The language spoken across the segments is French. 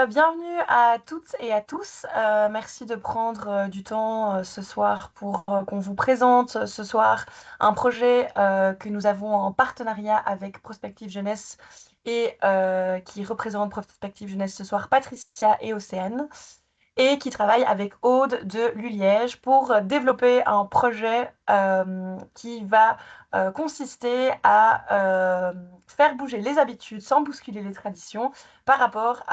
Bienvenue à toutes et à tous. Merci de prendre du temps ce soir pour qu'on vous présente ce soir un projet que nous avons en partenariat avec Prospective Jeunesse et qui représente Prospective Jeunesse ce soir Patricia et Océane et qui travaille avec Aude de Luliège pour développer un projet qui va consister à faire bouger les habitudes sans bousculer les traditions par rapport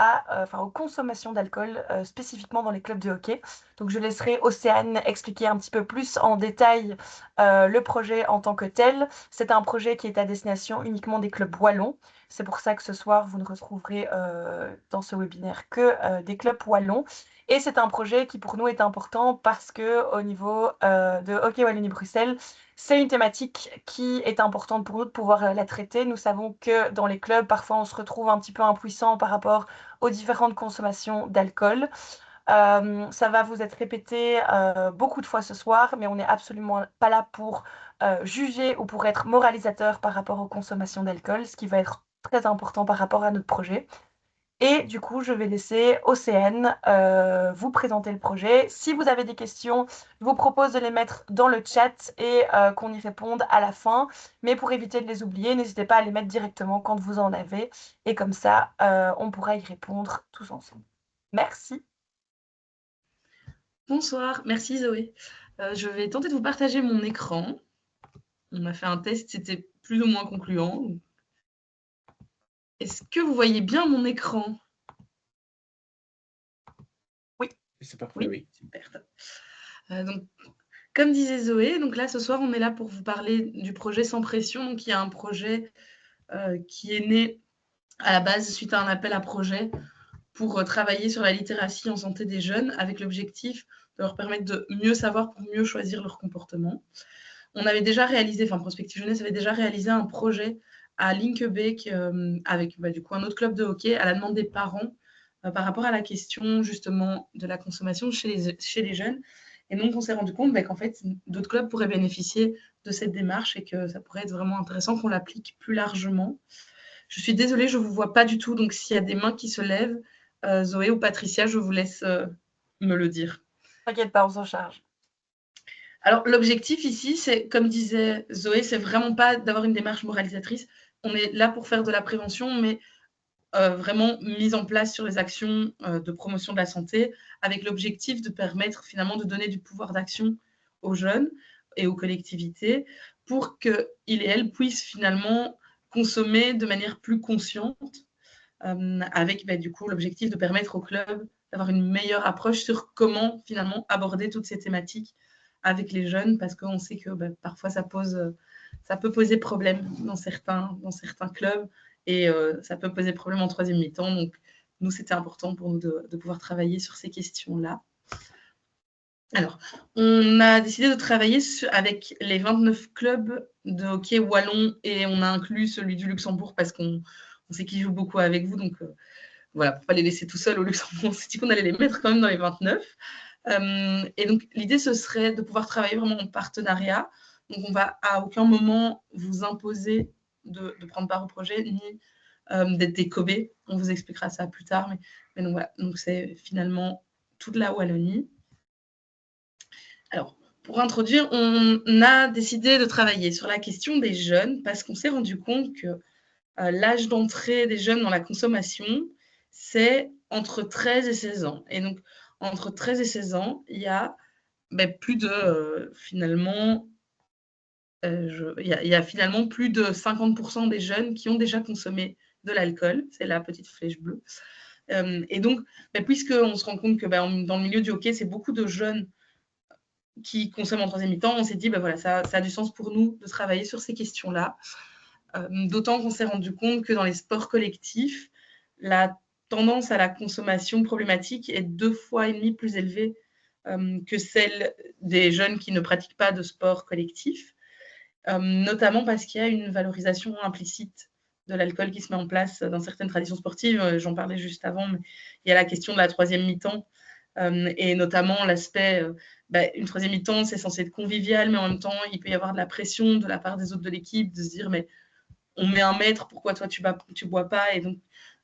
aux consommations d'alcool spécifiquement dans les clubs de hockey. Donc je laisserai Océane expliquer un petit peu plus en détail le projet en tant que tel. C'est un projet qui est à destination uniquement des clubs wallons. C'est pour ça que ce soir, vous ne retrouverez dans ce webinaire que des clubs wallons. Et c'est un projet qui pour nous est important parce que au niveau de Hockey Wallonie-Bruxelles, c'est une thématique qui est importante pour nous de pouvoir la traiter. Nous savons que dans les clubs, parfois on se retrouve un petit peu impuissant par rapport aux différentes consommations d'alcool. Ça va vous être répété beaucoup de fois ce soir, mais on n'est absolument pas là pour juger ou pour être moralisateur par rapport aux consommations d'alcool, ce qui va être très important par rapport à notre projet. Et du coup, je vais laisser Océane vous présenter le projet. Si vous avez des questions, je vous propose de les mettre dans le chat et qu'on y réponde à la fin. Mais pour éviter de les oublier, n'hésitez pas à les mettre directement quand vous en avez. Et comme ça, on pourra y répondre tous ensemble. Merci. Bonsoir, merci Zoé. Je vais tenter de vous partager mon écran. On a fait un test, c'était plus ou moins concluant. Est-ce que vous voyez bien mon écran? Oui. C'est parfait, oui. Super. Donc, comme disait Zoé, donc là ce soir on est là pour vous parler du projet Sans Pression, donc qui est un projet qui est né à la base suite à un appel à projet pour travailler sur la littératie en santé des jeunes avec l'objectif de leur permettre de mieux savoir pour mieux choisir leur comportement. On avait déjà réalisé, enfin Prospective Jeunesse avait déjà réalisé un projet à Linkebeek avec du coup un autre club de hockey à la demande des parents par rapport à la question justement de la consommation chez les jeunes. Et donc on s'est rendu compte qu'en fait d'autres clubs pourraient bénéficier de cette démarche et que ça pourrait être vraiment intéressant qu'on l'applique plus largement. Je suis désolée, je ne vous vois pas du tout, donc s'il y a des mains qui se lèvent, Zoé ou Patricia, je vous laisse me le dire. T'inquiète pas, on s'en charge. Alors, l'objectif ici, c'est, comme disait Zoé, c'est vraiment pas d'avoir une démarche moralisatrice. On est là pour faire de la prévention, mais vraiment mise en place sur les actions de promotion de la santé, avec l'objectif de permettre finalement de donner du pouvoir d'action aux jeunes et aux collectivités pour qu'ils et elles puissent finalement consommer de manière plus consciente, avec du coup l'objectif de permettre aux clubs d'avoir une meilleure approche sur comment finalement aborder toutes ces thématiques avec les jeunes, parce qu'on sait que parfois ça peut poser problème dans certains clubs, et ça peut poser problème en troisième mi-temps. Donc, nous, c'était important pour nous de pouvoir travailler sur ces questions-là. Alors, on a décidé de travailler avec les 29 clubs de hockey wallon, et on a inclus celui du Luxembourg parce qu'on sait qu'ils jouent beaucoup avec vous. Donc, voilà, pour ne pas les laisser tout seuls au Luxembourg, on s'est dit qu'on allait les mettre quand même dans les 29. Et donc, l'idée, ce serait de pouvoir travailler vraiment en partenariat. Donc, on va à aucun moment vous imposer de prendre part au projet, ni d'être des Kobe. On vous expliquera ça plus tard. Mais donc, voilà. Donc, c'est finalement toute la Wallonie. Alors, pour introduire, on a décidé de travailler sur la question des jeunes parce qu'on s'est rendu compte que l'âge d'entrée des jeunes dans la consommation, c'est entre 13 et 16 ans. Et donc, entre 13 et 16 ans, il y a plus de, finalement, il y a finalement plus de 50% des jeunes qui ont déjà consommé de l'alcool. C'est la petite flèche bleue. Et donc, puisqu'on se rend compte que dans le milieu du hockey, c'est beaucoup de jeunes qui consomment en troisième mi-temps, on s'est dit, voilà, ça a du sens pour nous de travailler sur ces questions-là. D'autant qu'on s'est rendu compte que dans les sports collectifs, la tendance à la consommation problématique est 2,5 fois plus élevée que celle des jeunes qui ne pratiquent pas de sport collectif, notamment parce qu'il y a une valorisation implicite de l'alcool qui se met en place dans certaines traditions sportives. J'en parlais juste avant, mais il y a la question de la troisième mi-temps, et notamment l'aspect, une troisième mi-temps, c'est censé être convivial, mais en même temps, il peut y avoir de la pression de la part des autres de l'équipe de se dire, mais on met un maître, pourquoi toi tu bois pas? Et donc,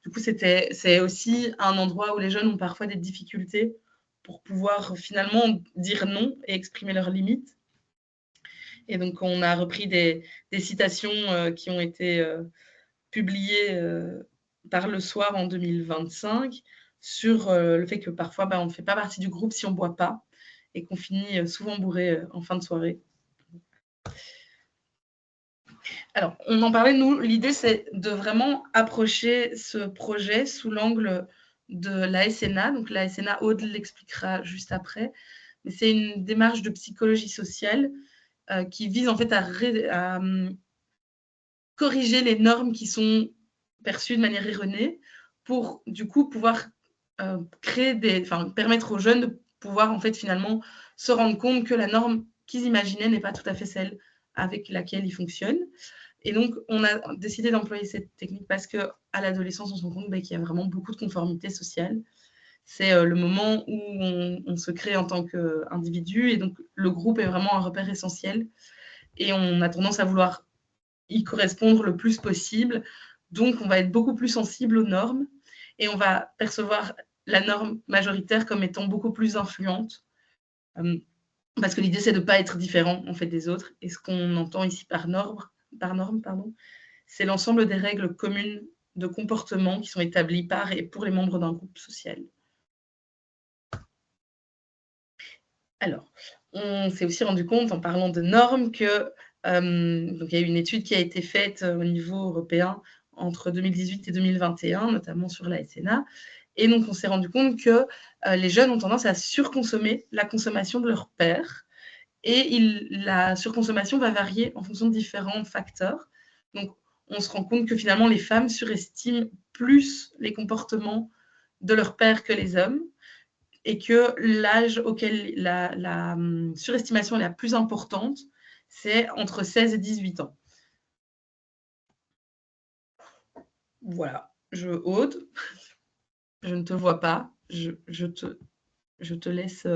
Du coup, c'est aussi un endroit où les jeunes ont parfois des difficultés pour pouvoir finalement dire non et exprimer leurs limites. Et donc, on a repris des citations qui ont été publiées par Le Soir en 2025 sur le fait que parfois, on ne fait pas partie du groupe si on ne boit pas et qu'on finit souvent bourré en fin de soirée. Alors, on en parlait, nous, l'idée, c'est de vraiment approcher ce projet sous l'angle de la SNA. Donc, la SNA, Aude l'expliquera juste après. Mais c'est une démarche de psychologie sociale qui vise en fait à corriger les normes qui sont perçues de manière erronée pour, du coup, pouvoir permettre aux jeunes de pouvoir, en fait, finalement, se rendre compte que la norme qu'ils imaginaient n'est pas tout à fait celle avec laquelle ils fonctionnent. Et donc, on a décidé d'employer cette technique parce qu'à l'adolescence, on se rend compte qu'il y a vraiment beaucoup de conformité sociale. C'est le moment où on se crée en tant qu'individu, et donc le groupe est vraiment un repère essentiel. Et on a tendance à vouloir y correspondre le plus possible. Donc, on va être beaucoup plus sensible aux normes et on va percevoir la norme majoritaire comme étant beaucoup plus influente. Parce que l'idée, c'est de ne pas être différent en fait, des autres. Et ce qu'on entend ici par norme, c'est l'ensemble des règles communes de comportement qui sont établies par et pour les membres d'un groupe social. Alors, on s'est aussi rendu compte, en parlant de normes, que donc il y a eu une étude qui a été faite au niveau européen entre 2018 et 2021, notamment sur la SNA. Et donc, on s'est rendu compte que les jeunes ont tendance à surconsommer la consommation de leur père. Et la surconsommation va varier en fonction de différents facteurs. Donc, on se rend compte que finalement, les femmes surestiment plus les comportements de leur père que les hommes, et que l'âge auquel la surestimation est la plus importante, c'est entre 16 et 18 ans. Voilà, Aude, je ne te vois pas, je te laisse...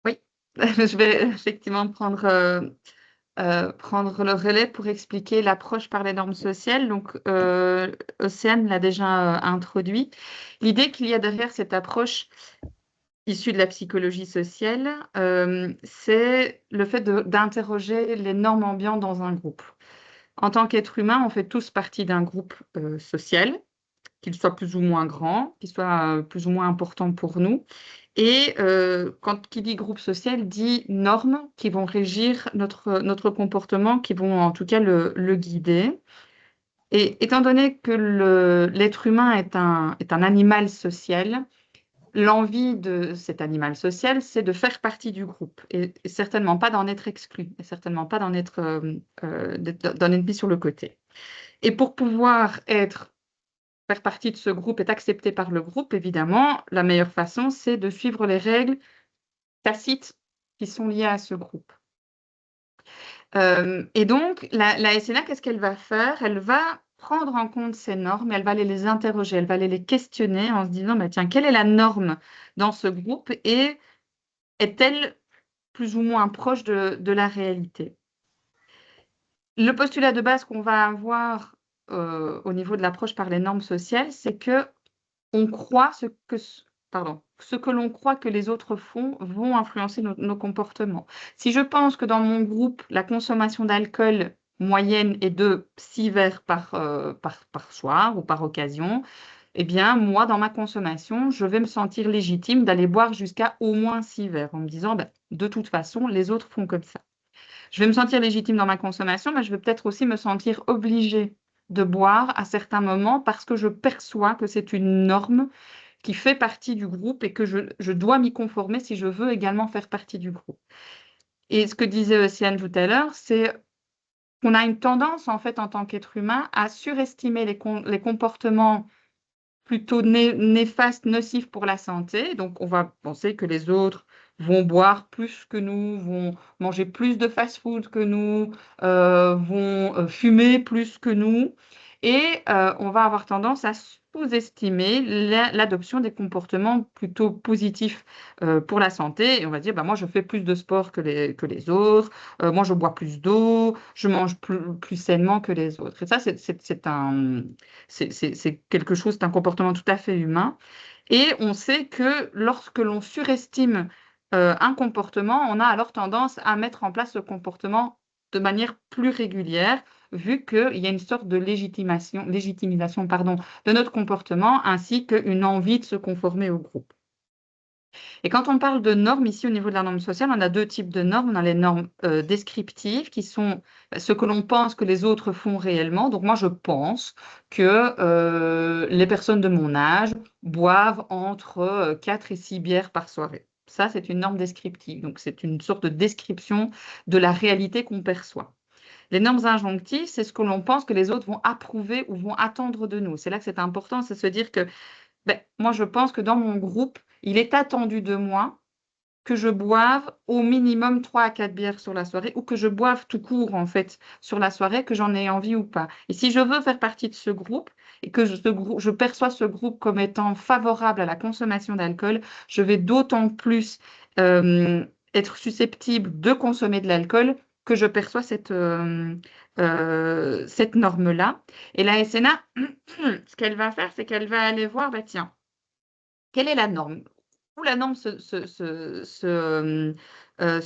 Oui, je vais effectivement prendre le relais pour expliquer l'approche par les normes sociales. Donc, Océane l'a déjà introduit. L'idée qu'il y a derrière cette approche issue de la psychologie sociale, c'est le fait d'interroger les normes ambiantes dans un groupe. En tant qu'être humain, on fait tous partie d'un groupe social, qu'il soit plus ou moins grand, qu'il soit plus ou moins important pour nous. Et qui dit groupe social, dit normes qui vont régir notre comportement, qui vont en tout cas le guider. Et étant donné que l'être humain est un animal social, l'envie de cet animal social, c'est de faire partie du groupe et certainement pas d'en être exclu, et certainement pas d'en être mis sur le côté. Et pour pouvoir faire partie de ce groupe, être accepté par le groupe, évidemment, la meilleure façon, c'est de suivre les règles tacites qui sont liées à ce groupe. Et donc, la SNA, qu'est-ce qu'elle va faire? Elle va prendre en compte ces normes, elle va aller les interroger, elle va aller les questionner en se disant, bah, tiens, quelle est la norme dans ce groupe et est-elle plus ou moins proche de la réalité? Le postulat de base qu'on va avoir au niveau de l'approche par les normes sociales, c'est que on croit ce que l'on croit que les autres font vont influencer nos comportements. Si je pense que dans mon groupe, la consommation d'alcool moyenne est de 6 verres par soir ou par occasion, eh bien, moi, dans ma consommation, je vais me sentir légitime d'aller boire jusqu'à au moins 6 verres en me disant, bah, de toute façon, les autres font comme ça. Je vais me sentir légitime dans ma consommation, mais je vais peut-être aussi me sentir obligée de boire à certains moments parce que je perçois que c'est une norme qui fait partie du groupe et que je dois m'y conformer si je veux également faire partie du groupe. Et ce que disait Océane tout à l'heure, c'est qu'on a une tendance, en fait, en tant qu'être humain, à surestimer les comportements plutôt néfastes, nocifs pour la santé. Donc, on va penser que les autres vont boire plus que nous, vont manger plus de fast-food que nous, vont fumer plus que nous. Et on va avoir tendance à sous-estimer l'adoption des comportements plutôt positifs pour la santé. Et on va dire, bah, moi, je fais plus de sport que les autres, moi, je bois plus d'eau, je mange plus sainement que les autres. Et ça, c'est quelque chose, c'est un comportement tout à fait humain. Et on sait que lorsque l'on surestime un comportement, on a alors tendance à mettre en place ce comportement de manière plus régulière, vu qu'il y a une sorte de légitimisation, pardon, de notre comportement, ainsi qu'une envie de se conformer au groupe. Et quand on parle de normes, ici au niveau de la norme sociale, on a deux types de normes. On a les normes descriptives, qui sont ce que l'on pense que les autres font réellement. Donc moi, je pense que les personnes de mon âge boivent entre 4 et 6 bières par soirée. Ça, c'est une norme descriptive. Donc c'est une sorte de description de la réalité qu'on perçoit. Les normes injonctives, c'est ce que l'on pense que les autres vont approuver ou vont attendre de nous. C'est là que c'est important, c'est se dire que moi, je pense que dans mon groupe, il est attendu de moi que je boive au minimum 3 à 4 bières sur la soirée ou que je boive tout court, en fait, sur la soirée, que j'en ai envie ou pas. Et si je veux faire partie de ce groupe et que je perçois ce groupe comme étant favorable à la consommation d'alcool, je vais d'autant plus euh, être susceptible de consommer de l'alcool que je perçois cette norme-là. Et la SNA, ce qu'elle va faire, c'est qu'elle va aller voir, bah, tiens, quelle est la norme? Où la norme se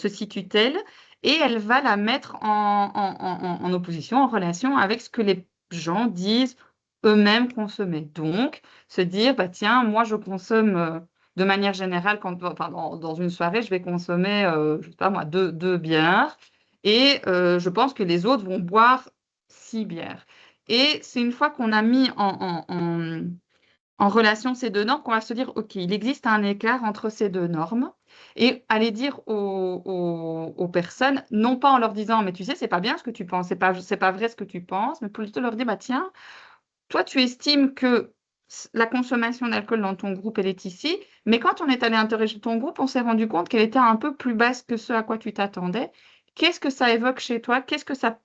situe-t-elle? Et elle va la mettre en opposition, en relation avec ce que les gens disent eux-mêmes consommer. Donc, se dire, bah, tiens, moi, je consomme de manière générale, dans une soirée, je vais consommer, je sais pas moi, deux bières. Et je pense que les autres vont boire 6 bières. Et c'est une fois qu'on a mis en relation ces deux normes qu'on va se dire, OK, il existe un écart entre ces deux normes et aller dire aux personnes, non pas en leur disant, mais tu sais, c'est pas bien ce que tu penses, c'est pas vrai ce que tu penses, mais plutôt leur dire, bah tiens, toi, tu estimes que la consommation d'alcool dans ton groupe, elle est ici, mais quand on est allé interroger ton groupe, on s'est rendu compte qu'elle était un peu plus basse que ce à quoi tu t'attendais. Qu'est-ce que ça évoque chez toi? Qu'est-ce que ça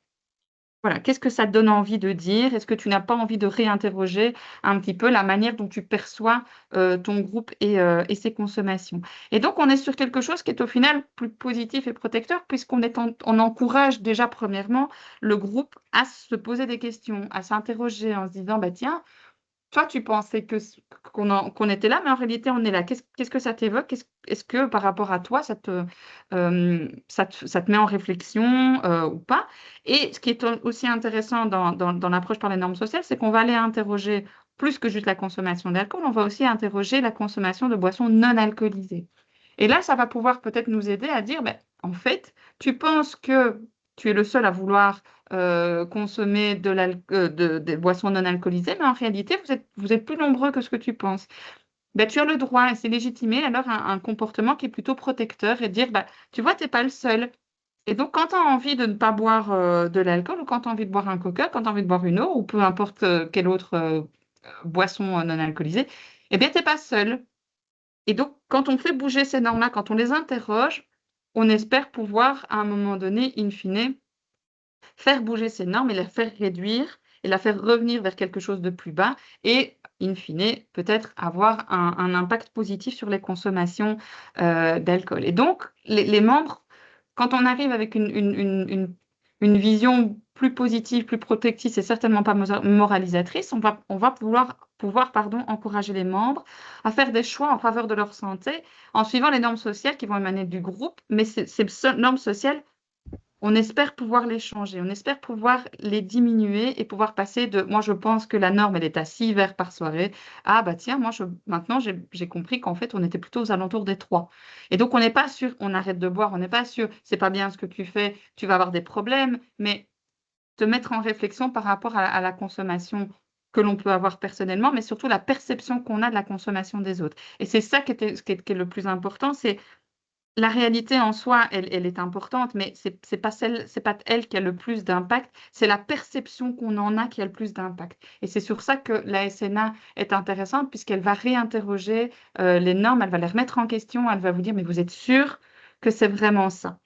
te donne envie de dire? Est-ce que tu n'as pas envie de réinterroger un petit peu la manière dont tu perçois ton groupe et ses consommations? Et donc, on est sur quelque chose qui est au final plus positif et protecteur, on encourage déjà premièrement le groupe à se poser des questions, à s'interroger en se disant, bah, tiens, toi, tu pensais qu'on était là, mais en réalité, on est là. Qu'est-ce que ça t'évoque? Est-ce que par rapport à toi, ça te met en réflexion ou pas? Et ce qui est aussi intéressant dans l'approche par les normes sociales, c'est qu'on va aller interroger plus que juste la consommation d'alcool, on va aussi interroger la consommation de boissons non alcoolisées. Et là, ça va pouvoir peut-être nous aider à dire, ben, en fait, tu penses que tu es le seul à vouloir consommer des boissons non alcoolisées, mais en réalité, vous êtes plus nombreux que ce que tu penses. Ben, tu as le droit, et c'est légitimé, alors un comportement qui est plutôt protecteur et dire, ben, tu vois, tu n'es pas le seul. Et donc, quand tu as envie de ne pas boire de l'alcool, ou quand tu as envie de boire un coca, quand tu as envie de boire une eau, ou peu importe quelle autre boisson non alcoolisée, eh bien, tu n'es pas seul. Et donc, quand on fait bouger ces normes-là, quand on les interroge, on espère pouvoir, à un moment donné, in fine, faire bouger ces normes et les faire réduire et la faire revenir vers quelque chose de plus bas et, in fine, peut-être avoir un impact positif sur les consommations d'alcool. Et donc, les membres, quand on arrive avec une vision plus positive, plus protectrice et certainement pas moralisatrice, on va pouvoir encourager les membres à faire des choix en faveur de leur santé en suivant les normes sociales qui vont émaner du groupe, mais ces normes sociales, on espère pouvoir les changer, on espère pouvoir les diminuer et pouvoir passer de moi je pense que la norme elle est à 6 verres par soirée ah bah tiens maintenant j'ai compris qu'en fait on était plutôt aux alentours des 3. Et donc on n'est pas sûr, on arrête de boire, on n'est pas sûr, c'est pas bien ce que tu fais, tu vas avoir des problèmes, mais te mettre en réflexion par rapport à la consommation que l'on peut avoir personnellement, mais surtout la perception qu'on a de la consommation des autres. Et c'est ça qui est le plus important, c'est la réalité en soi, elle est importante, mais c'est pas elle qui a le plus d'impact, c'est la perception qu'on en a qui a le plus d'impact. Et c'est sur ça que la SNA est intéressante, puisqu'elle va réinterroger les normes, elle va les remettre en question, elle va vous dire, mais vous êtes sûr que c'est vraiment ça?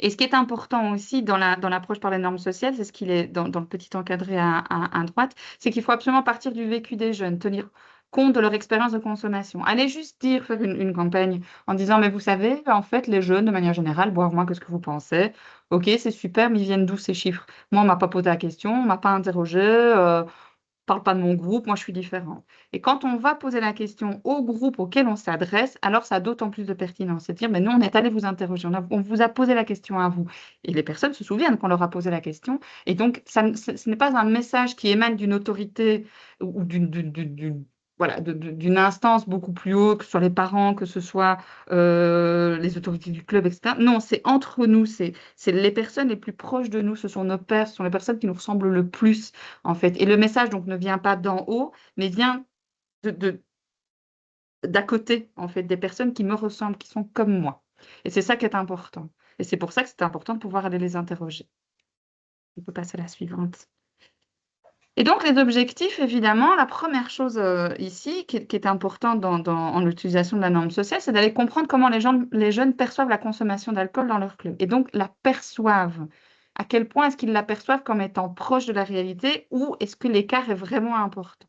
Et ce qui est important aussi dans l'approche par les normes sociales, c'est ce qu'il est dans le petit encadré à droite, c'est qu'il faut absolument partir du vécu des jeunes, tenir compte de leur expérience de consommation. Allez juste faire une campagne en disant, mais vous savez, en fait, les jeunes, de manière générale, boivent moins que ce que vous pensez. Ok, c'est super, mais ils viennent d'où ces chiffres? Moi, on m'a pas posé la question, on m'a pas interrogé. Parle pas de mon groupe, moi je suis différent. Et quand on va poser la question au groupe auquel on s'adresse, alors ça a d'autant plus de pertinence. C'est-à-dire, mais nous, on est allé vous interroger, on vous a posé la question à vous. Et les personnes se souviennent qu'on leur a posé la question. Et donc, ce n'est pas un message qui émane d'une autorité ou voilà, d'une instance beaucoup plus haute, que ce soit les parents, que ce soit les autorités du club, etc. Non, c'est entre nous, c'est les personnes les plus proches de nous, ce sont nos pairs, ce sont les personnes qui nous ressemblent le plus en fait. Et le message donc ne vient pas d'en haut, mais vient de, d'à côté, en fait, des personnes qui me ressemblent, qui sont comme moi. Et c'est ça qui est important. Et c'est pour ça que c'est important de pouvoir aller les interroger. On peut passer à la suivante. Et donc, les objectifs, évidemment, la première chose ici qui est importante en l'utilisation de la norme sociale, c'est d'aller comprendre comment les jeunes perçoivent la consommation d'alcool dans leur club. Et donc, la perçoivent. À quel point est-ce qu'ils la perçoivent comme étant proche de la réalité ou est-ce que l'écart est vraiment important?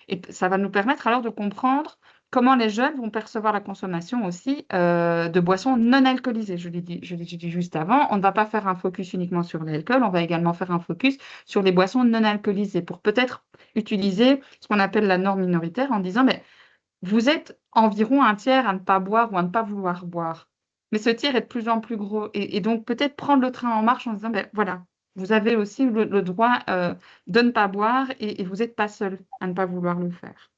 Et ça va nous permettre alors de comprendre comment les jeunes vont percevoir la consommation aussi de boissons non alcoolisées. Je l'ai dit juste avant, on ne va pas faire un focus uniquement sur l'alcool, on va également faire un focus sur les boissons non alcoolisées pour peut-être utiliser ce qu'on appelle la norme minoritaire en disant, mais vous êtes environ un tiers à ne pas boire ou à ne pas vouloir boire. Mais ce tiers est de plus en plus gros. Et donc, peut-être prendre le train en marche en disant, ben voilà, vous avez aussi le droit de ne pas boire et vous n'êtes pas seul à ne pas vouloir le faire.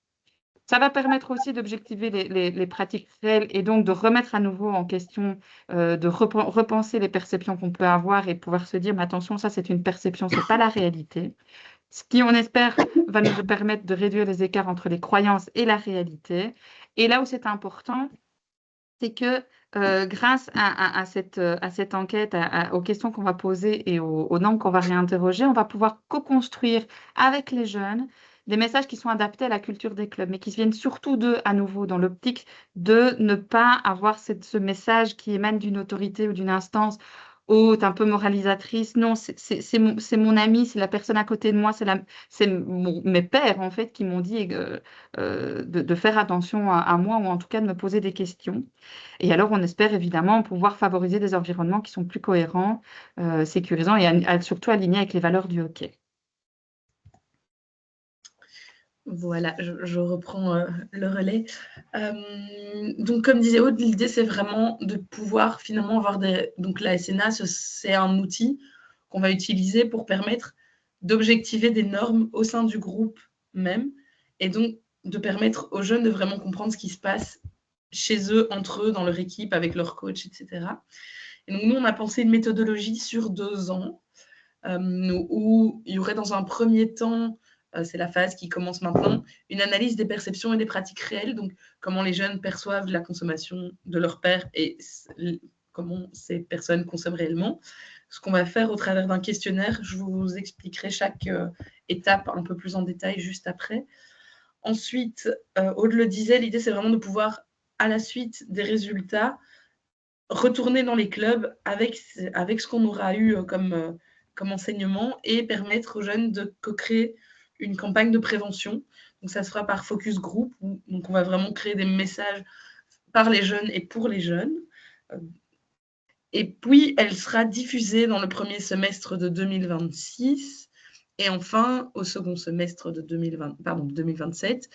Ça va permettre aussi d'objectiver les pratiques réelles et donc de remettre à nouveau en question, de repenser les perceptions qu'on peut avoir et pouvoir se dire, mais attention, ça c'est une perception, ce n'est pas la réalité. Ce qui, on espère, va nous permettre de réduire les écarts entre les croyances et la réalité. Et là où c'est important, c'est que grâce à cette enquête, aux questions qu'on va poser et aux normes qu'on va réinterroger, on va pouvoir co-construire avec les jeunes des messages qui sont adaptés à la culture des clubs, mais qui viennent surtout d'eux, à nouveau, dans l'optique de ne pas avoir ce message qui émane d'une autorité ou d'une instance haute, un peu moralisatrice. Non, c'est mon ami, c'est la personne à côté de moi, c'est mes pairs, en fait, qui m'ont dit de faire attention à moi ou en tout cas de me poser des questions. Et alors, on espère évidemment pouvoir favoriser des environnements qui sont plus cohérents, sécurisants et surtout alignés avec les valeurs du hockey. Voilà, je reprends le relais. Donc, comme disait Aude, l'idée, c'est vraiment de pouvoir finalement avoir Donc, la SNA, c'est un outil qu'on va utiliser pour permettre d'objectiver des normes au sein du groupe même, et donc de permettre aux jeunes de vraiment comprendre ce qui se passe chez eux, entre eux, dans leur équipe, avec leur coach, etc. Et donc, nous, on a pensé une méthodologie sur 2 ans, où il y aurait dans un premier temps, c'est la phase qui commence maintenant, une analyse des perceptions et des pratiques réelles, donc comment les jeunes perçoivent la consommation de leur père et comment ces personnes consomment réellement. Ce qu'on va faire au travers d'un questionnaire, je vous expliquerai chaque étape un peu plus en détail juste après. Ensuite, Aude le disait, l'idée c'est vraiment de pouvoir, à la suite des résultats, retourner dans les clubs avec ce qu'on aura eu comme enseignement et permettre aux jeunes de co-créer une campagne de prévention. Donc, ça se fera par focus group. Donc, on va vraiment créer des messages par les jeunes et pour les jeunes. Et puis, elle sera diffusée dans le premier semestre de 2026 et enfin au second semestre de 2027.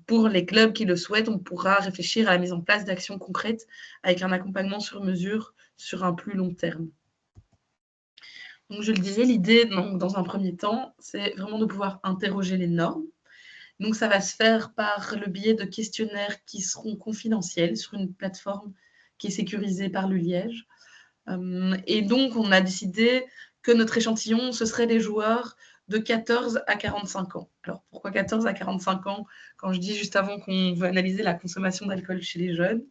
Pour les clubs qui le souhaitent, on pourra réfléchir à la mise en place d'actions concrètes avec un accompagnement sur mesure sur un plus long terme. Donc, je le disais, l'idée, dans un premier temps, c'est vraiment de pouvoir interroger les normes. Donc, ça va se faire par le biais de questionnaires qui seront confidentiels sur une plateforme qui est sécurisée par le Liège. Et donc, on a décidé que notre échantillon, ce serait des joueurs de 14 à 45 ans. Alors, pourquoi 14 à 45 ans quand je dis juste avant qu'on veut analyser la consommation d'alcool chez les jeunes?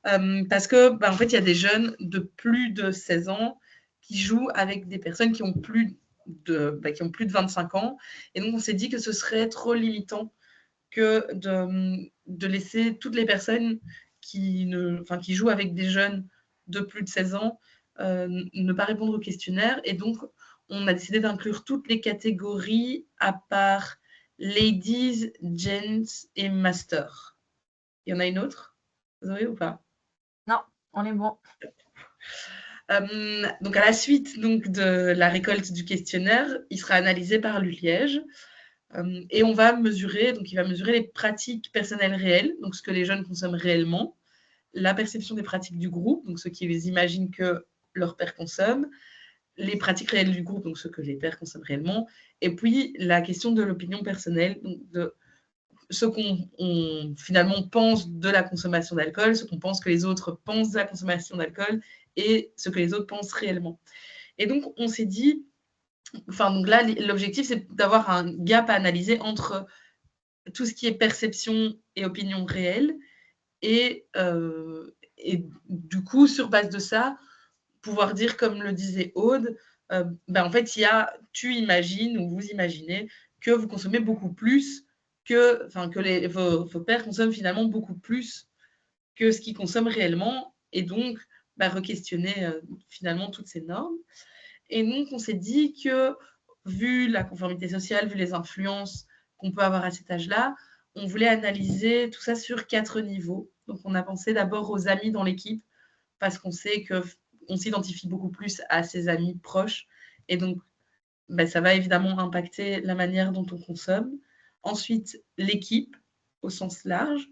Parce que, en fait, il y a des jeunes de plus de 16 ans qui jouent avec des personnes qui ont plus de 25 ans. Et donc, on s'est dit que ce serait trop limitant que de laisser toutes les personnes qui jouent avec des jeunes de plus de 16 ans ne pas répondre au questionnaire. Et donc, on a décidé d'inclure toutes les catégories à part Ladies, Gents et Master. Il y en a une autre, Zoé, ou pas? Non, on est bon. Donc, à la suite donc, de la récolte du questionnaire, il sera analysé par l'ULiège. Et on va mesurer, donc il va mesurer les pratiques personnelles réelles, donc ce que les jeunes consomment réellement, la perception des pratiques du groupe, donc ce qu'ils imaginent que leurs pairs consomment, les pratiques réelles du groupe, donc ce que les pairs consomment réellement, et puis la question de l'opinion personnelle, donc de ce qu'on finalement pense de la consommation d'alcool, ce qu'on pense que les autres pensent de la consommation d'alcool, et ce que les autres pensent réellement. Et donc, on s'est dit, enfin, donc là, l'objectif, c'est d'avoir un gap à analyser entre tout ce qui est perception et opinion réelle, et du coup, sur base de ça, pouvoir dire, comme le disait Aude, en fait, tu imagines ou vous imaginez que vous consommez beaucoup plus que vos pairs consomment finalement beaucoup plus que ce qu'ils consomment réellement, et donc re-questionner finalement toutes ces normes. Et donc, on s'est dit que, vu la conformité sociale, vu les influences qu'on peut avoir à cet âge-là, on voulait analyser tout ça sur 4 niveaux. Donc, on a pensé d'abord aux amis dans l'équipe, parce qu'on sait qu'on s'identifie beaucoup plus à ses amis proches. Et donc, ça va évidemment impacter la manière dont on consomme. Ensuite, l'équipe, au sens large.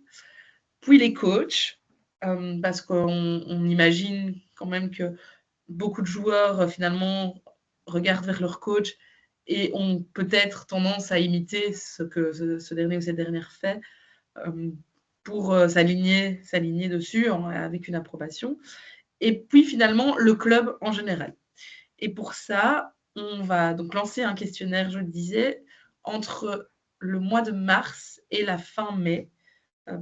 Puis les coachs, parce qu'on imagine quand même que beaucoup de joueurs, finalement, regardent vers leur coach et ont peut-être tendance à imiter ce que ce dernier ou cette dernière fait, pour s'aligner dessus avec une approbation. Et puis finalement, le club en général. Et pour ça, on va donc lancer un questionnaire, je le disais, entre le mois de mars et la fin mai,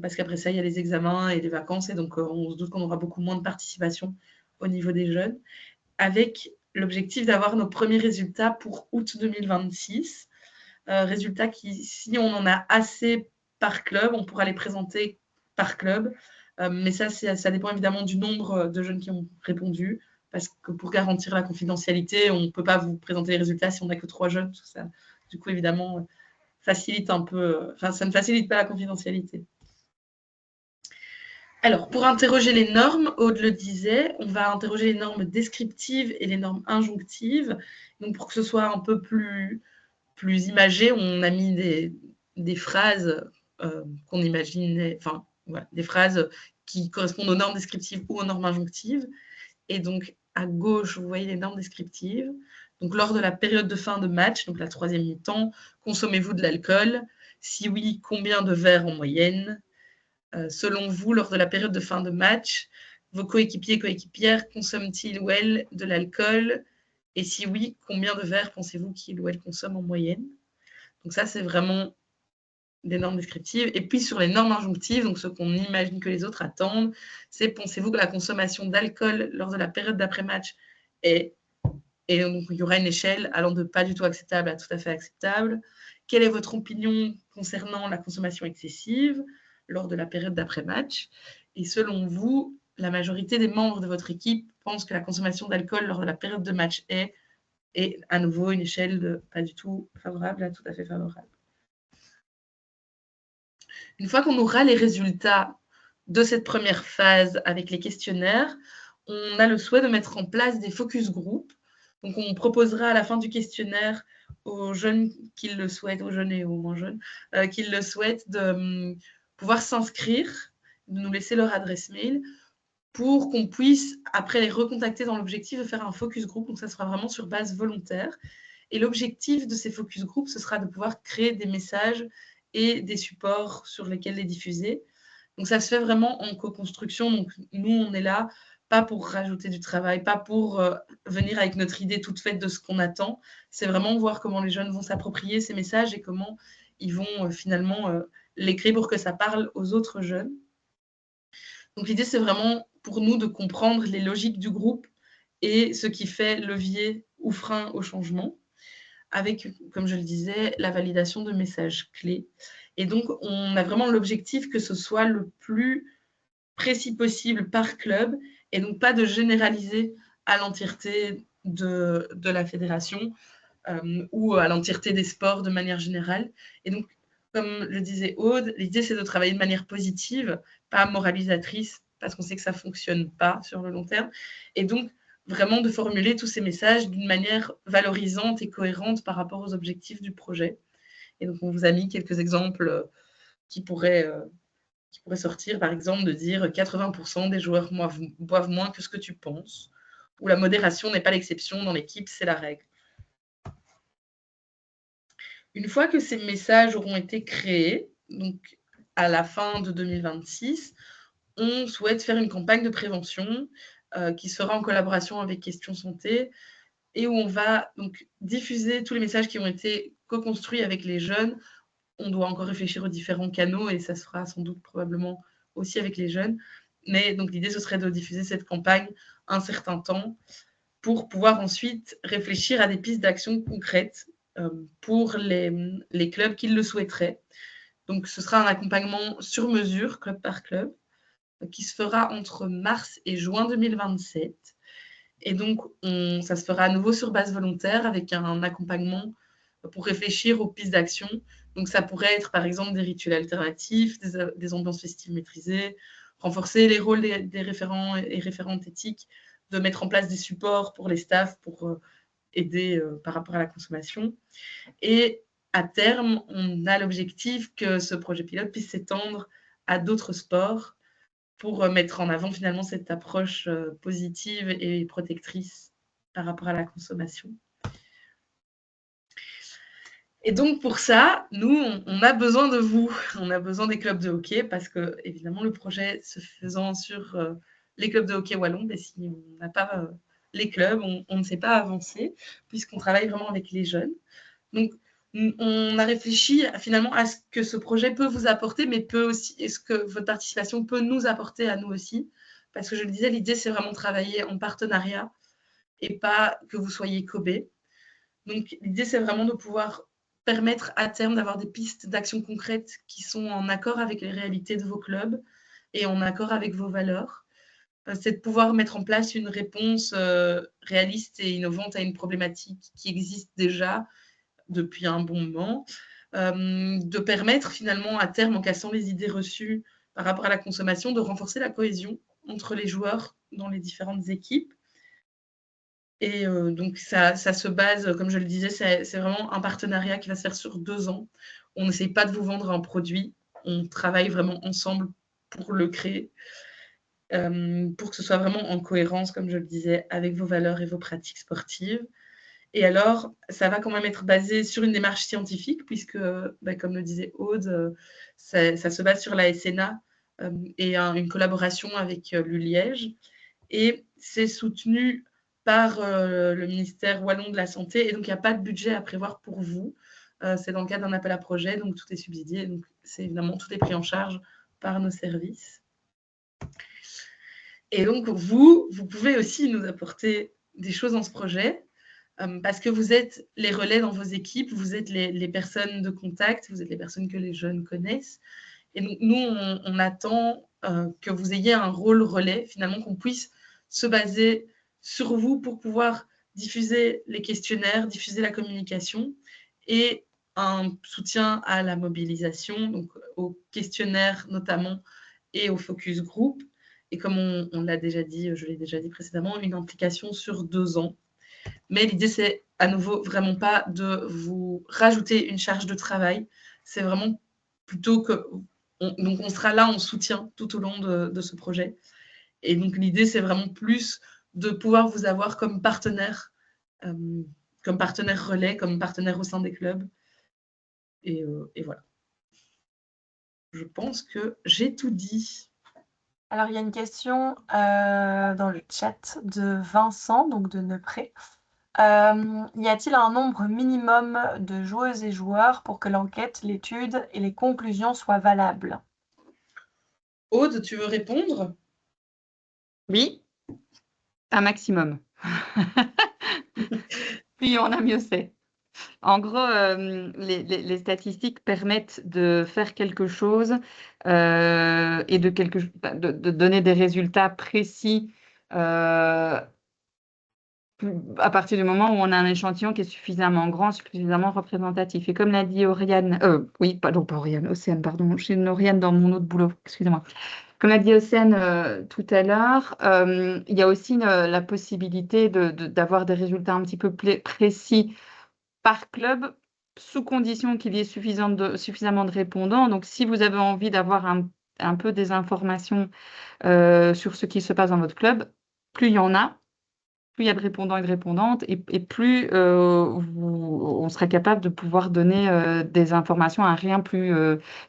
parce qu'après ça, il y a les examens et les vacances, et donc on se doute qu'on aura beaucoup moins de participation au niveau des jeunes, avec l'objectif d'avoir nos premiers résultats pour août 2026. Résultats qui, si on en a assez par club, on pourra les présenter par club. Mais ça dépend évidemment du nombre de jeunes qui ont répondu, parce que pour garantir la confidentialité, on ne peut pas vous présenter les résultats si on n'a que 3 jeunes. Ça, du coup, évidemment, facilite un peu, ça ne facilite pas la confidentialité. Alors, pour interroger les normes, Aude le disait, on va interroger les normes descriptives et les normes injonctives. Donc, pour que ce soit un peu plus imagé, on a mis des phrases qu'on imaginait, enfin, voilà, des phrases qui correspondent aux normes descriptives ou aux normes injonctives. Et donc, à gauche, vous voyez les normes descriptives. Donc, lors de la période de fin de match, donc la 3e mi-temps, consommez-vous de l'alcool? Si oui, combien de verres en moyenne? Selon vous, lors de la période de fin de match, vos coéquipiers et coéquipières consomment-ils ou elles de l'alcool? Et si oui, combien de verres pensez-vous qu'ils ou elles consomment en moyenne? Donc ça, c'est vraiment des normes descriptives. Et puis sur les normes injonctives, donc ce qu'on imagine que les autres attendent, c'est pensez-vous que la consommation d'alcool lors de la période d'après-match est... Et donc il y aura une échelle allant de pas du tout acceptable à tout à fait acceptable. Quelle est votre opinion concernant la consommation excessive lors de la période d'après-match? Et selon vous, la majorité des membres de votre équipe pensent que la consommation d'alcool lors de la période de match est à nouveau une échelle de pas du tout favorable à tout à fait favorable. Une fois qu'on aura les résultats de cette première phase avec les questionnaires, on a le souhait de mettre en place des focus group. Donc, on proposera à la fin du questionnaire aux jeunes qui le souhaitent, aux jeunes et aux moins jeunes, qui le souhaitent, de pouvoir s'inscrire, de nous laisser leur adresse mail pour qu'on puisse, après, les recontacter dans l'objectif de faire un focus group. Donc, ça sera vraiment sur base volontaire. Et l'objectif de ces focus group, ce sera de pouvoir créer des messages et des supports sur lesquels les diffuser. Donc, ça se fait vraiment en co-construction. Donc, nous, on est là, pas pour rajouter du travail, pas pour venir avec notre idée toute faite de ce qu'on attend. C'est vraiment voir comment les jeunes vont s'approprier ces messages et comment ils vont finalement les créer pour que ça parle aux autres jeunes. Donc, l'idée, c'est vraiment pour nous de comprendre les logiques du groupe et ce qui fait levier ou frein au changement, avec, comme je le disais, la validation de messages clés. Et donc, on a vraiment l'objectif que ce soit le plus précis possible par club, et donc pas de généraliser à l'entièreté de la fédération ou à l'entièreté des sports de manière générale. Et donc, comme le disait Aude, l'idée, c'est de travailler de manière positive, pas moralisatrice, parce qu'on sait que ça ne fonctionne pas sur le long terme. Et donc, vraiment de formuler tous ces messages d'une manière valorisante et cohérente par rapport aux objectifs du projet. Et donc, on vous a mis quelques exemples qui pourraient sortir, par exemple, de dire 80% des joueurs boivent moins que ce que tu penses, ou la modération n'est pas l'exception dans l'équipe, c'est la règle. Une fois que ces messages auront été créés, donc à la fin de 2026, on souhaite faire une campagne de prévention qui sera en collaboration avec Questions Santé et où on va donc diffuser tous les messages qui ont été co-construits avec les jeunes. On doit encore réfléchir aux différents canaux et ça se fera sans doute probablement aussi avec les jeunes. Mais donc l'idée, ce serait de diffuser cette campagne un certain temps pour pouvoir ensuite réfléchir à des pistes d'action concrètes pour les clubs qui le souhaiteraient. Donc ce sera un accompagnement sur mesure, club par club, qui se fera entre mars et juin 2027. Et donc, ça se fera à nouveau sur base volontaire avec un accompagnement pour réfléchir aux pistes d'action. Donc, ça pourrait être, par exemple, des rituels alternatifs, des ambiances festives maîtrisées, renforcer les rôles des référents et référentes éthiques, de mettre en place des supports pour les staffs pour aider par rapport à la consommation. Et à terme, on a l'objectif que ce projet pilote puisse s'étendre à d'autres sports pour mettre en avant finalement cette approche positive et protectrice par rapport à la consommation. Et donc pour ça, nous, on a besoin de vous, on a besoin des clubs de hockey parce que évidemment le projet se faisant sur les clubs de hockey wallons, mais si on n'a pas les clubs, on ne sait pas avancer puisqu'on travaille vraiment avec les jeunes. Donc on a réfléchi finalement à ce que ce projet peut vous apporter, mais peut aussi, est-ce que votre participation peut nous apporter à nous aussi? Parce que je le disais, l'idée, c'est vraiment de travailler en partenariat et pas que vous soyez Kobe. Donc l'idée, c'est vraiment de pouvoir permettre à terme d'avoir des pistes d'action concrètes qui sont en accord avec les réalités de vos clubs et en accord avec vos valeurs. C'est de pouvoir mettre en place une réponse réaliste et innovante à une problématique qui existe déjà depuis un bon moment, de permettre finalement à terme, en cassant les idées reçues par rapport à la consommation, de renforcer la cohésion entre les joueurs dans les différentes équipes. Et donc ça se base, comme je le disais, c'est vraiment un partenariat qui va se faire sur 2 ans. On n'essaye pas de vous vendre un produit, on travaille vraiment ensemble pour le créer, pour que ce soit vraiment en cohérence, comme je le disais, avec vos valeurs et vos pratiques sportives. Et alors, ça va quand même être basé sur une démarche scientifique, puisque, comme le disait Aude, ça se base sur la SNA et une collaboration avec l'ULiège. Et c'est soutenu par le ministère wallon de la Santé. Et donc, il n'y a pas de budget à prévoir pour vous. C'est dans le cadre d'un appel à projet, donc tout est subsidié. Donc, c'est évidemment, tout est pris en charge par nos services. Et donc, vous pouvez aussi nous apporter des choses dans ce projet. Parce que vous êtes les relais dans vos équipes, vous êtes les personnes de contact, vous êtes les personnes que les jeunes connaissent. Et donc, nous, on attend que vous ayez un rôle relais, finalement, qu'on puisse se baser sur vous pour pouvoir diffuser les questionnaires, diffuser la communication et un soutien à la mobilisation, donc aux questionnaires notamment et au focus group. Et comme on l'a déjà dit, je l'ai déjà dit précédemment, une implication sur 2 ans. Mais l'idée, c'est à nouveau vraiment pas de vous rajouter une charge de travail. C'est vraiment plutôt que... donc, on sera là en soutien tout au long de ce projet. Et donc, l'idée, c'est vraiment plus de pouvoir vous avoir comme partenaire relais, comme partenaire au sein des clubs. Et voilà. Je pense que j'ai tout dit. Alors, il y a une question dans le chat de Vincent, donc de Neupré. Y a-t-il un nombre minimum de joueuses et joueurs pour que l'enquête, l'étude et les conclusions soient valables? Aude, tu veux répondre? Oui, un maximum. Puis on a mieux c'est. En gros, les statistiques permettent de faire quelque chose et de donner des résultats précis à partir du moment où on a un échantillon qui est suffisamment grand, suffisamment représentatif. Et comme l'a dit Oriane, oui, pardon, pas Oriane, Océane, pardon, j'ai une Oriane dans mon autre boulot, excusez-moi. Comme l'a dit Océane tout à l'heure, il y a aussi la possibilité d'avoir des résultats un petit peu précis par club, sous condition qu'il y ait suffisamment de répondants. Donc, si vous avez envie d'avoir un peu des informations sur ce qui se passe dans votre club, plus il y en a, plus il y a de répondants et de répondantes, et plus on sera capable de pouvoir donner des informations à rien plus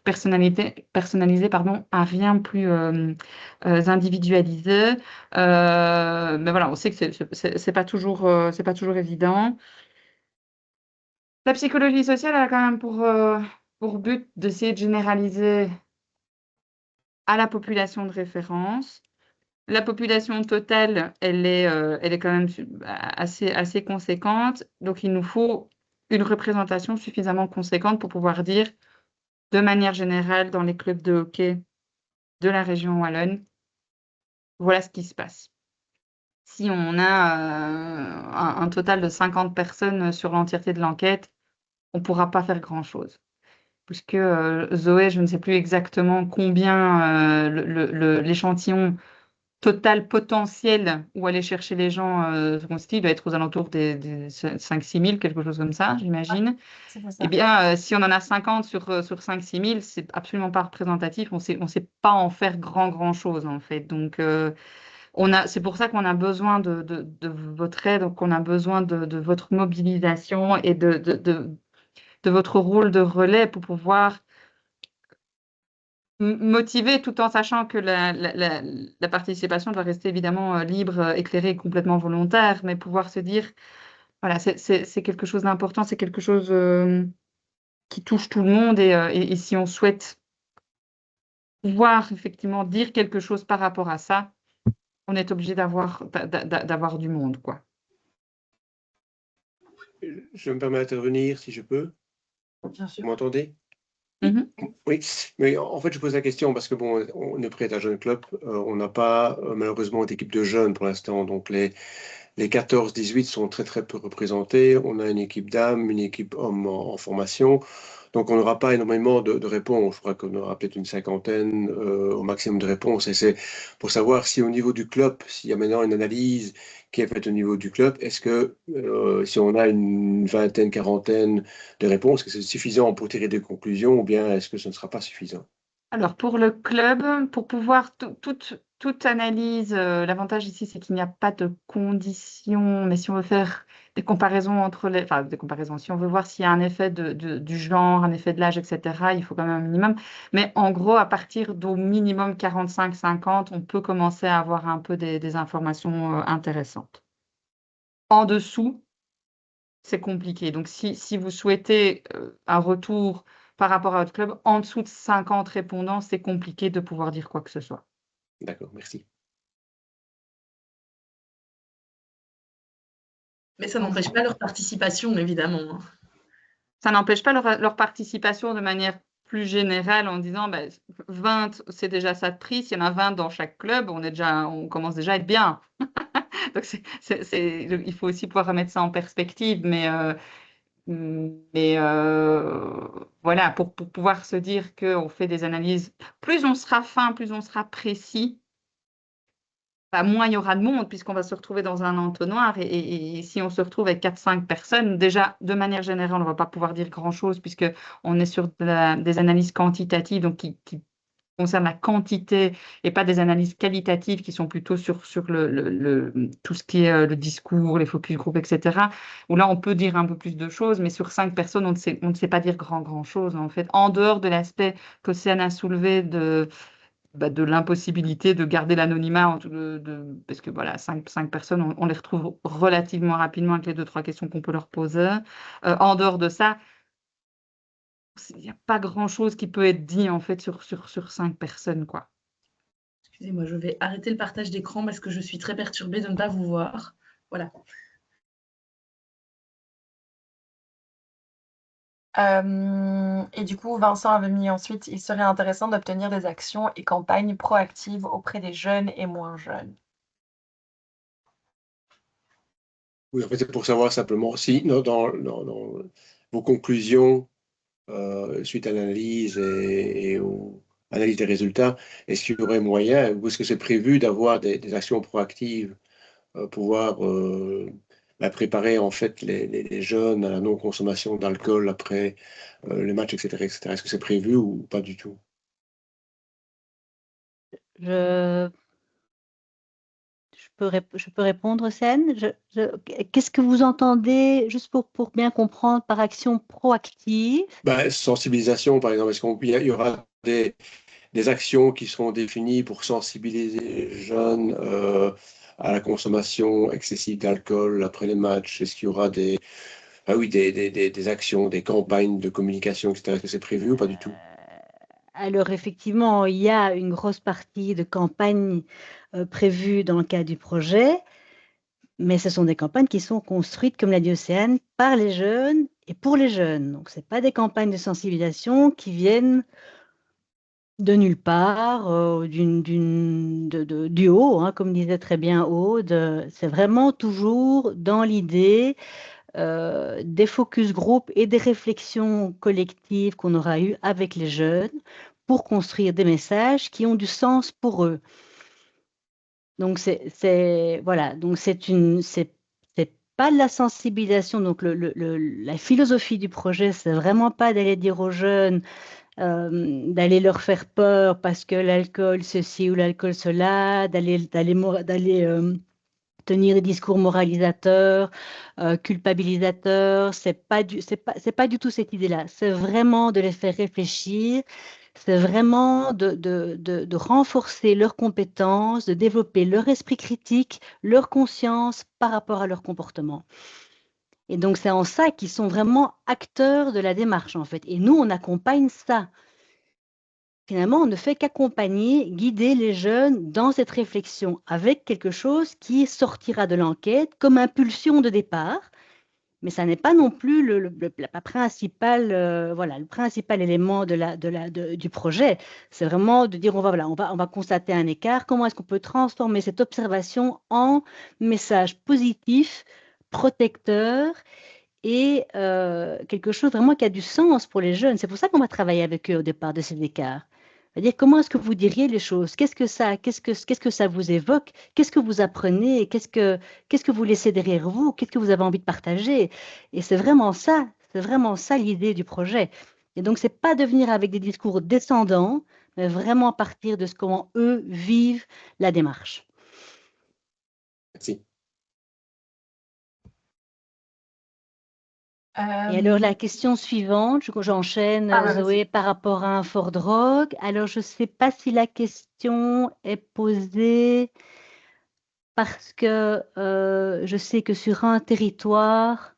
personnalisé, pardon, à rien plus individualisé. Mais voilà, on sait que c'est pas toujours évident. La psychologie sociale, elle a quand même pour but d'essayer de généraliser à la population de référence. La population totale, elle est quand même assez conséquente. Donc, il nous faut une représentation suffisamment conséquente pour pouvoir dire, de manière générale, dans les clubs de hockey de la région wallonne, voilà ce qui se passe. Si on a un total de 50 personnes sur l'entièreté de l'enquête, on ne pourra pas faire grand-chose. Puisque Zoé, je ne sais plus exactement combien l'échantillon total potentiel où aller chercher les gens se constitue, il doit être aux alentours des 5-6 000, quelque chose comme ça, j'imagine. C'est pour Eh ça. bien, si on en a 50 sur 5-6 000, c'est absolument pas représentatif. On sait pas en faire grand chose, en fait. Donc, c'est pour ça qu'on a besoin de votre aide, donc on a besoin de votre mobilisation et de votre rôle de relais pour pouvoir motiver tout en sachant que la participation doit rester évidemment libre, éclairée et complètement volontaire, mais pouvoir se dire, voilà, c'est quelque chose d'important, c'est quelque chose qui touche tout le monde et si on souhaite pouvoir effectivement dire quelque chose par rapport à ça, on est obligé d'avoir du monde, quoi. Je me permets d'intervenir si je peux. Bien sûr. Vous m'entendez? Mhm. Oui, mais en fait, je pose la question parce que bon, on est prêt à un jeune club. On n'a pas malheureusement d'équipe de jeunes pour l'instant. Donc les 14-18 sont très très peu représentés. On a une équipe dames, une équipe hommes en formation. Donc on n'aura pas énormément de réponses. Je crois qu'on aura peut-être une cinquantaine au maximum de réponses. Et c'est pour savoir si au niveau du club, s'il y a maintenant une analyse qui est faite au niveau du club, est-ce que si on a une vingtaine, quarantaine de réponses, est-ce que c'est suffisant pour tirer des conclusions ou bien est-ce que ce ne sera pas suffisant? Alors, pour le club, pour pouvoir toute analyse, l'avantage ici, c'est qu'il n'y a pas de conditions, mais si on veut faire des comparaisons enfin, des comparaisons, si on veut voir s'il y a un effet du genre, un effet de l'âge, etc., il faut quand même un minimum. Mais en gros, à partir d'au minimum 45-50, on peut commencer à avoir un peu des informations intéressantes. En dessous, c'est compliqué. Donc, si vous souhaitez un retour par rapport à votre club, en dessous de 50 répondants, c'est compliqué de pouvoir dire quoi que ce soit. D'accord, merci. Mais ça n'empêche pas leur participation, évidemment. Ça n'empêche pas leur participation de manière plus générale en disant 20, c'est déjà ça de prix. S'il y en a 20 dans chaque club, on commence déjà à être bien. Donc, il faut aussi pouvoir remettre ça en perspective. Mais voilà, pour pouvoir se dire qu'on fait des analyses, plus on sera fin, plus on sera précis, moins il y aura de monde puisqu'on va se retrouver dans un entonnoir. Et si on se retrouve avec 4-5 personnes, déjà, de manière générale, on ne va pas pouvoir dire grand-chose puisqu'on est sur des analyses quantitatives, donc qui concernent la quantité et pas des analyses qualitatives qui sont plutôt sur tout ce qui est le discours, les focus group, etc. Où là, on peut dire un peu plus de choses, mais sur 5 personnes, on ne sait pas dire grand-chose, en fait. En dehors de l'aspect qu'Océane a soulevé de l'impossibilité de garder l'anonymat, parce que voilà, 5 personnes, on les retrouve relativement rapidement avec les 2-3 questions qu'on peut leur poser. En dehors de ça, il n'y a pas grand-chose qui peut être dit en fait sur 5 personnes, quoi. Excusez-moi, je vais arrêter le partage d'écran parce que je suis très perturbée de ne pas vous voir. Voilà. Et du coup, Vincent avait mis ensuite, il serait intéressant d'obtenir des actions et campagnes proactives auprès des jeunes et moins jeunes. Oui, en fait, c'est pour savoir simplement si dans vos conclusions suite à l'analyse et aux analyses des résultats, est-ce qu'il y aurait moyen, ou est-ce que c'est prévu d'avoir des actions proactives, pouvoir préparer en fait les jeunes à la non-consommation d'alcool après les matchs, etc., etc. Est-ce que c'est prévu ou pas du tout? Je, je peux répondre, Sen. Qu'est-ce que vous entendez, juste pour bien comprendre, par action proactive? Sensibilisation, par exemple, est-ce qu'il y aura des actions qui seront définies pour sensibiliser les jeunes à la consommation excessive d'alcool après les matchs? Est-ce qu'il y aura des actions, des campagnes de communication, etc.? Est-ce que c'est prévu ou pas du tout? Alors, effectivement, il y a une grosse partie de campagne prévue dans le cadre du projet, mais ce sont des campagnes qui sont construites, comme l'a dit Océane, par les jeunes et pour les jeunes. Donc, ce n'est pas des campagnes de sensibilisation qui viennent de nulle part, du haut, hein, comme disait très bien Aude. C'est vraiment toujours dans l'idée des focus group et des réflexions collectives qu'on aura eues avec les jeunes pour construire des messages qui ont du sens pour eux. Donc, voilà, donc c'est pas de la sensibilisation. Donc, la philosophie du projet, c'est vraiment pas d'aller dire aux jeunes, d'aller leur faire peur parce que l'alcool ceci ou l'alcool cela, d'aller tenir des discours moralisateurs, culpabilisateurs. C'est pas du tout cette idée-là. C'est vraiment de les faire réfléchir. C'est vraiment de renforcer leurs compétences, de développer leur esprit critique, leur conscience par rapport à leur comportement. Et donc, c'est en ça qu'ils sont vraiment acteurs de la démarche, en fait. Et nous, on accompagne ça. Finalement, on ne fait qu'accompagner, guider les jeunes dans cette réflexion avec quelque chose qui sortira de l'enquête comme impulsion de départ, mais ça n'est pas non plus la principale, voilà, le principal élément du projet. C'est vraiment de dire, on va constater un écart, comment est-ce qu'on peut transformer cette observation en message positif, protecteur et quelque chose vraiment qui a du sens pour les jeunes. C'est pour ça qu'on va travailler avec eux au départ de ces écarts. C'est-à-dire, comment est-ce que vous diriez les choses? Qu'est-ce que ça vous évoque? Qu'est-ce que vous apprenez? Qu'est-ce que vous laissez derrière vous? Qu'est-ce que vous avez envie de partager? Et c'est vraiment ça l'idée du projet. Et donc, c'est pas de venir avec des discours descendants, mais vraiment partir de comment eux vivent la démarche. Merci. Et alors, la question suivante, j'enchaîne, Zoé, par rapport à un Ford Rogue. Alors, je ne sais pas si la question est posée parce que je sais que sur un territoire,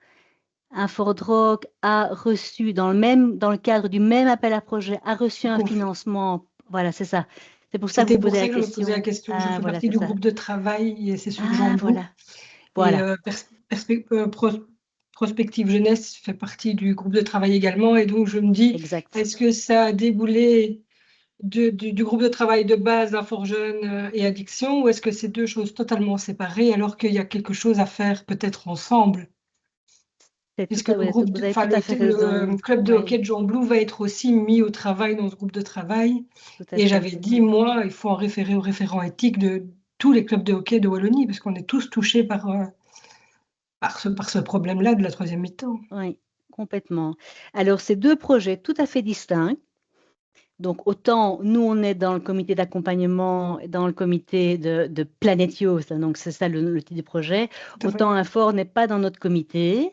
un Ford Rogue a reçu, dans le cadre du même appel à projet, a reçu un financement. Voilà, c'est ça. C'est pour ça que vous posez la question. C'était pour ça que je me posais la question. Je fais partie du groupe de travail et c'est sur Jean Blou. Voilà. Et Prospective Jeunesse fait partie du groupe de travail également. Et donc, je me dis, est-ce que ça a déboulé du groupe de travail de base Infort Jeune et Addiction, ou est-ce que c'est deux choses totalement séparées alors qu'il y a quelque chose à faire peut-être ensemble? Puisque le club de hockey de Jean Blou va être aussi mis au travail dans ce groupe de travail. Et j'avais dit, moi, il faut en référer au référent éthique de tous les clubs de hockey de Wallonie, parce qu'on est tous touchés par ce problème-là de la troisième mi-temps. Oui, complètement. Alors, c'est deux projets tout à fait distincts. Donc, autant nous, on est dans le comité d'accompagnement, dans le comité de Planet Youth, donc c'est ça le titre du projet, autant Infor n'est pas dans notre comité,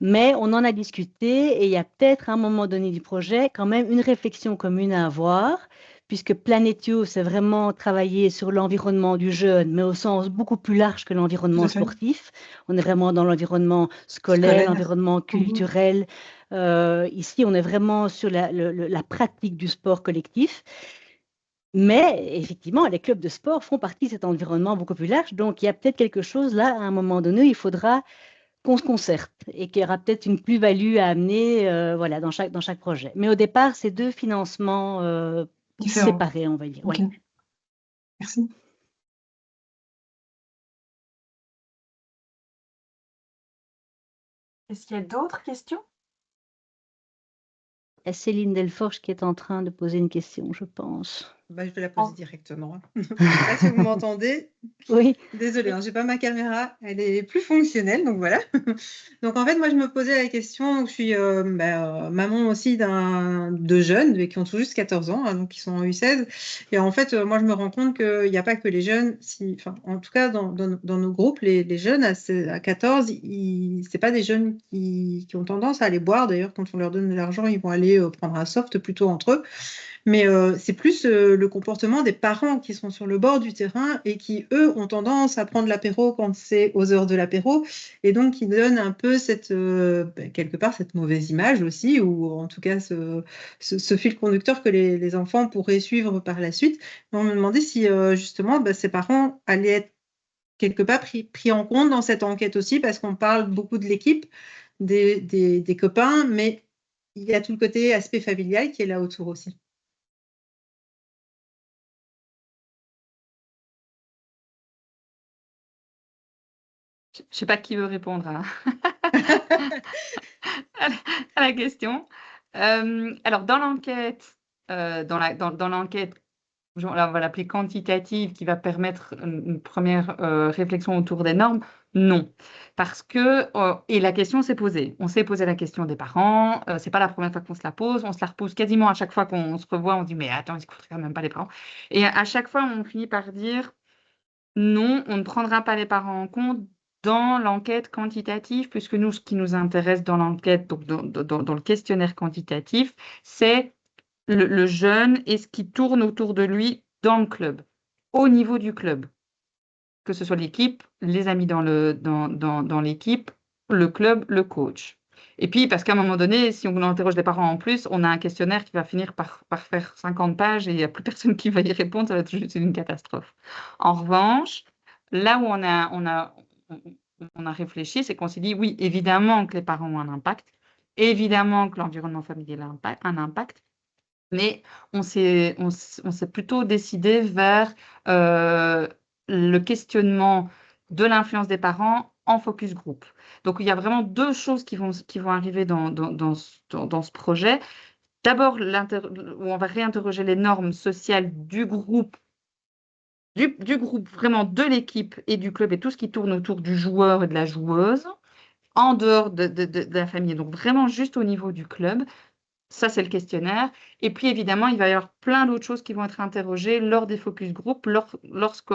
mais on en a discuté et il y a peut-être à un moment donné du projet quand même une réflexion commune à avoir, puisque Planet Youth, c'est vraiment travailler sur l'environnement du jeune, mais au sens beaucoup plus large que l'environnement sportif. On est vraiment dans l'environnement scolaire, l'environnement culturel. Ici, on est vraiment sur la pratique du sport collectif. Mais effectivement, les clubs de sport font partie de cet environnement beaucoup plus large. Donc, il y a peut-être quelque chose là, à un moment donné, il faudra qu'on se concerte et qu'il y aura peut-être une plus-value à amener voilà, dans chaque projet. Mais au départ, c'est deux financements séparés, on va dire. Okay. Ouais. Merci. Est-ce qu'il y a d'autres questions? Il y a Céline Delforge qui est en train de poser une question, je pense. Je vais la poser directement. Je ne sais pas si vous m'entendez. Oui. Désolée, j'ai pas ma caméra, elle est plus fonctionnelle, donc voilà. Donc en fait, moi je me posais la question, donc je suis maman aussi de jeunes qui ont tout juste 14 ans, donc qui sont en U16. Et en fait, moi je me rends compte qu'il n'y a pas que les jeunes, en tout cas dans nos groupes, les jeunes à 14, c'est pas des jeunes qui ont tendance à aller boire. D'ailleurs, quand on leur donne de l'argent, ils vont aller prendre un soft plutôt entre eux. Mais c'est plus le comportement des parents qui sont sur le bord du terrain et qui, eux, ont tendance à prendre l'apéro quand c'est aux heures de l'apéro, et donc qui donnent un peu quelque part cette mauvaise image aussi, ou en tout cas ce fil conducteur que les enfants pourraient suivre par la suite. On me demandait si justement ces parents allaient être quelque part pris en compte dans cette enquête aussi, parce qu'on parle beaucoup de l'équipe, des copains, mais il y a tout le côté aspect familial qui est là autour aussi. Je ne sais pas qui veut répondre à la question. Alors, dans l'enquête, dans l'enquête, on va l'appeler quantitative, qui va permettre une première réflexion autour des normes, non. Parce que, et la question s'est posée. On s'est posé la question des parents. C'est pas la première fois qu'on se la pose. On se la repose quasiment à chaque fois qu'on se revoit. On se dit, mais attends, ils n'écoutent quand même pas les parents. Et à chaque fois, on finit par dire, non, on ne prendra pas les parents en compte dans l'enquête quantitative, puisque nous, ce qui nous intéresse dans l'enquête, donc dans le questionnaire quantitatif, c'est le jeune et ce qui tourne autour de lui dans le club, au niveau du club, que ce soit l'équipe, les amis dans l'équipe, le club, le coach. Et puis, parce qu'à un moment donné, si on interroge les parents en plus, on a un questionnaire qui va finir par faire 50 pages et il n'y a plus personne qui va y répondre, ça va être juste une catastrophe. En revanche, là où on a réfléchi, c'est qu'on s'est dit, oui, évidemment que les parents ont un impact, évidemment que l'environnement familial a un impact, mais on s'est plutôt décidé vers le questionnement de l'influence des parents en focus group. Donc, il y a vraiment deux choses qui vont arriver dans ce projet. D'abord, où on va réinterroger les normes sociales du groupe, du groupe vraiment de l'équipe et du club et tout ce qui tourne autour du joueur et de la joueuse, en dehors de la famille, donc vraiment juste au niveau du club. Ça, c'est le questionnaire. Et puis, évidemment, il va y avoir plein d'autres choses qui vont être interrogées lors des focus group, lorsque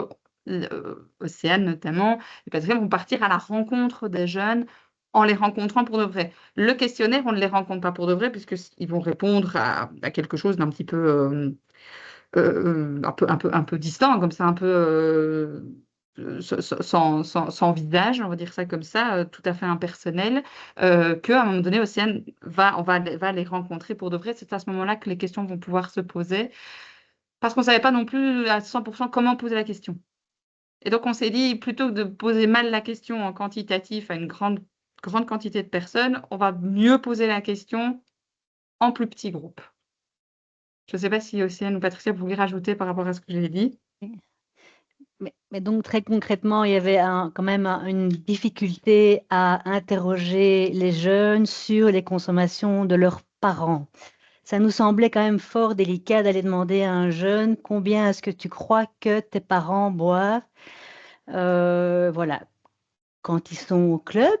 Océane, notamment, et Patrick vont partir à la rencontre des jeunes en les rencontrant pour de vrai. Le questionnaire, on ne les rencontre pas pour de vrai, puisqu'ils vont répondre à quelque chose d'un petit peu, un peu distant, comme ça, un peu sans visage, on va dire ça comme ça, tout à fait impersonnel, qu'à un moment donné, Océane va les rencontrer pour de vrai. C'est à ce moment-là que les questions vont pouvoir se poser, parce qu'on ne savait pas non plus à 100% comment poser la question. Et donc, on s'est dit, plutôt que de poser mal la question en quantitatif à une grande quantité de personnes, on va mieux poser la question en plus petits groupes. Je ne sais pas si Océane ou Patricia, vous voulez rajouter par rapport à ce que j'ai dit. Mais donc, très concrètement, il y avait quand même une difficulté à interroger les jeunes sur les consommations de leurs parents. Ça nous semblait quand même fort délicat d'aller demander à un jeune combien est-ce que tu crois que tes parents boivent, voilà, quand ils sont au club,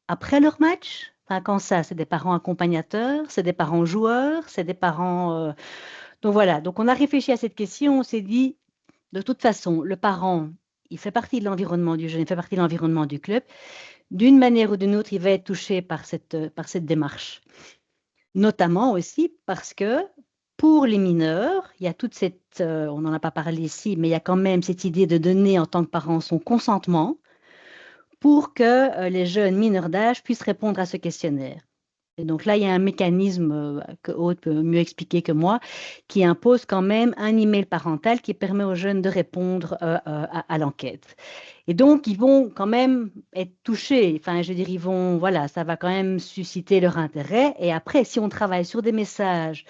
après leur match. Enfin, quand ça, c'est des parents accompagnateurs, c'est des parents joueurs, c'est des parents. Donc voilà, donc on a réfléchi à cette question, on s'est dit, de toute façon, le parent, il fait partie de l'environnement du jeune, il fait partie de l'environnement du club. D'une manière ou d'une autre, il va être touché par cette démarche. Notamment aussi parce que pour les mineurs, il y a toute cette, on n'en a pas parlé ici, mais il y a quand même cette idée de donner en tant que parent son consentement pour que les jeunes mineurs d'âge puissent répondre à ce questionnaire. Et donc là, il y a un mécanisme que Aude peut mieux expliquer que moi, qui impose quand même un email parental qui permet aux jeunes de répondre à l'enquête. Et donc, ils vont quand même être touchés. Enfin, je veux dire, voilà, ça va quand même susciter leur intérêt. Et après, si on travaille sur des messages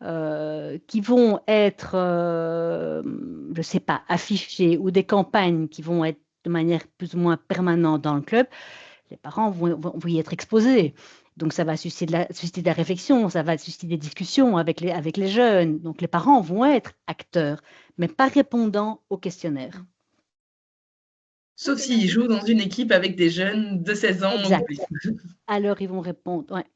qui vont être, je ne sais pas, affichés ou des campagnes qui vont être de manière plus ou moins permanente dans le club, les parents vont y être exposés. Donc, ça va susciter de la réflexion, ça va susciter des discussions avec les jeunes. Donc, les parents vont être acteurs, mais pas répondant au questionnaire. Sauf s'ils jouent dans une équipe avec des jeunes de 16 ans. Exact. Alors, ils vont répondre. Ouais.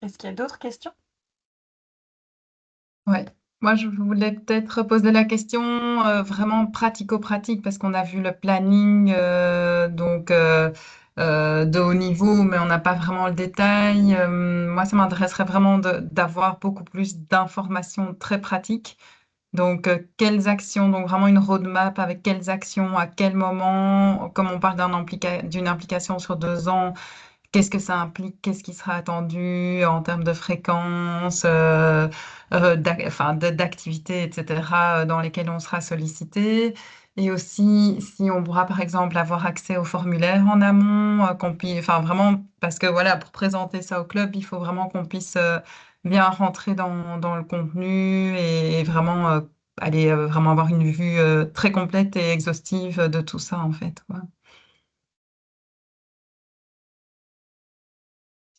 Est-ce qu'il y a d'autres questions? Oui, moi je voulais peut-être poser la question vraiment pratico-pratique parce qu'on a vu le planning de haut niveau, mais on n'a pas vraiment le détail. Moi, ça m'intéresserait vraiment d'avoir beaucoup plus d'informations très pratiques. Donc, quelles actions, donc vraiment une roadmap avec quelles actions, à quel moment, comme on parle d'une implication sur 2 ans, qu'est-ce que ça implique, qu'est-ce qui sera attendu en termes de fréquence, d'activités, etc., dans lesquelles on sera sollicité. Et aussi, si on pourra, par exemple, avoir accès au formulaire en amont, enfin, vraiment, parce que voilà, pour présenter ça au club, il faut vraiment qu'on puisse bien rentrer dans le contenu et vraiment aller vraiment avoir une vue très complète et exhaustive de tout ça, en fait. Ouais.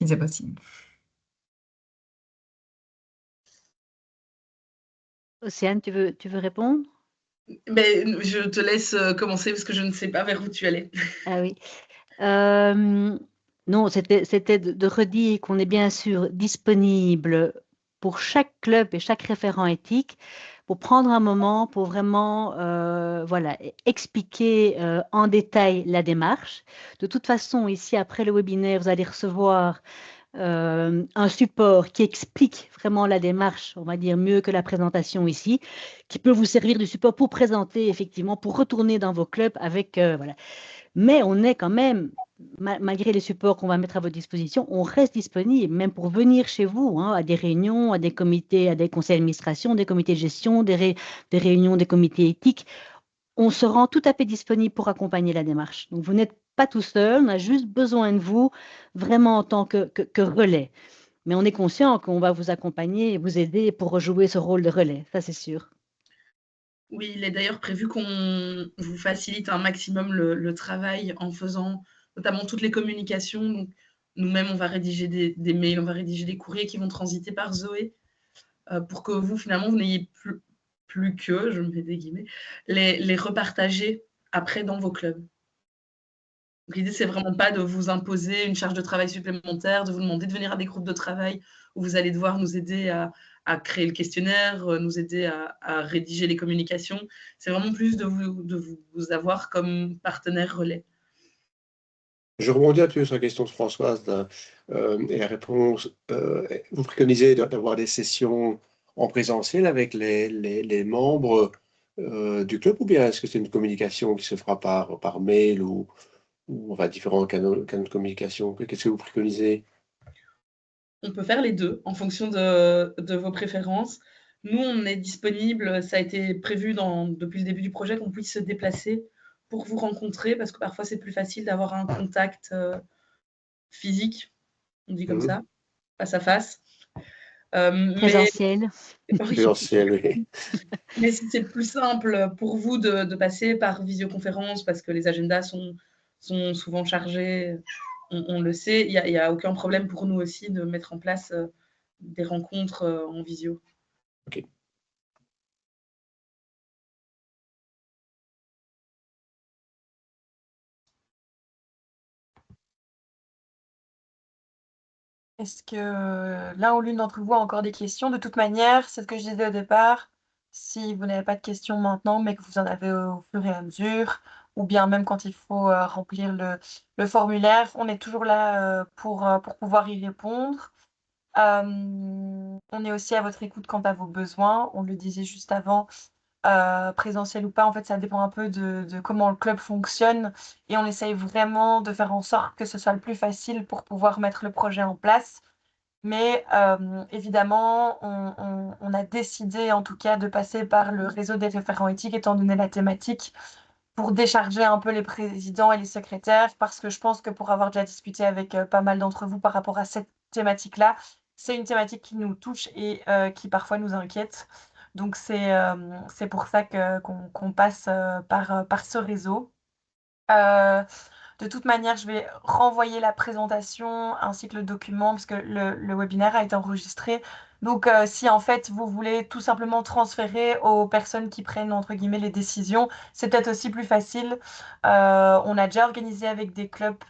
Si c'est possible. Océane, tu veux répondre? Mais je te laisse commencer parce que je ne sais pas vers où tu allais. Ah oui. Non, c'était de redire qu'on est bien sûr disponible pour chaque club et chaque référent éthique pour prendre un moment pour vraiment voilà, expliquer en détail la démarche. De toute façon, ici, après le webinaire, vous allez recevoir un support qui explique vraiment la démarche, on va dire mieux que la présentation ici, qui peut vous servir de support pour présenter, effectivement, pour retourner dans vos clubs avec, voilà. Mais on est quand même, malgré les supports qu'on va mettre à votre disposition, on reste disponible, même pour venir chez vous, hein, à des réunions, à des comités, à des conseils d'administration, des comités de gestion, des réunions des comités éthiques. On se rend tout à fait disponible pour accompagner la démarche. Donc, vous n'êtes pas tout seul, on a juste besoin de vous, vraiment en tant que relais. Mais on est conscient qu'on va vous accompagner et vous aider pour rejouer ce rôle de relais, ça c'est sûr. Oui, il est d'ailleurs prévu qu'on vous facilite un maximum le travail en faisant notamment toutes les communications. Donc, nous-mêmes, on va rédiger des mails, on va rédiger des courriers qui vont transiter par Zoé pour que vous, finalement, vous n'ayez plus que, je mets des guillemets, les repartager après dans vos clubs. Donc, l'idée, c'est vraiment pas de vous imposer une charge de travail supplémentaire, de vous demander de venir à des groupes de travail où vous allez devoir nous aider à créer le questionnaire, nous aider à rédiger les communications. C'est vraiment plus de vous avoir comme partenaire relais. Je rebondis un peu sur la question de Françoise et la réponse. Vous préconisez d'avoir des sessions en présentiel avec les membres du club, ou bien est-ce que c'est une communication qui se fera par mail ou enfin, différents canaux de communication? Qu'est-ce que vous préconisez? On peut faire les deux en fonction de vos préférences. Nous, on est disponible, ça a été prévu depuis le début du projet qu'on puisse se déplacer pour vous rencontrer, parce que parfois c'est plus facile d'avoir un contact physique, on dit comme ça, face à face. Présentiel. Présentiel, oui. Mais si c'est plus simple pour vous de passer par visioconférence, parce que les agendas sont souvent chargés, on le sait, il n'y a aucun problème pour nous aussi de mettre en place des rencontres en visio. Ok. Est-ce que l'un ou l'une d'entre vous a encore des questions? De toute manière, c'est ce que je disais au départ. Si vous n'avez pas de questions maintenant, mais que vous en avez au fur et à mesure, ou bien même quand il faut remplir le formulaire, on est toujours là pour pouvoir y répondre. On est aussi à votre écoute quant à vos besoins. On le disait juste avant, présentiel ou pas, en fait, ça dépend un peu de comment le club fonctionne. Et on essaye vraiment de faire en sorte que ce soit le plus facile pour pouvoir mettre le projet en place. Mais évidemment, on a décidé en tout cas de passer par le réseau des référents éthiques, étant donné la thématique, pour décharger un peu les présidents et les secrétaires, parce que je pense que pour avoir déjà discuté avec pas mal d'entre vous par rapport à cette thématique-là, c'est une thématique qui nous touche et qui parfois nous inquiète. Donc, c'est pour ça qu'on passe par ce réseau. De toute manière, je vais renvoyer la présentation ainsi que le document parce que le webinaire a été enregistré. Donc, si en fait vous voulez tout simplement transférer aux personnes qui prennent entre guillemets les décisions, c'est peut-être aussi plus facile. On a déjà organisé avec des clubs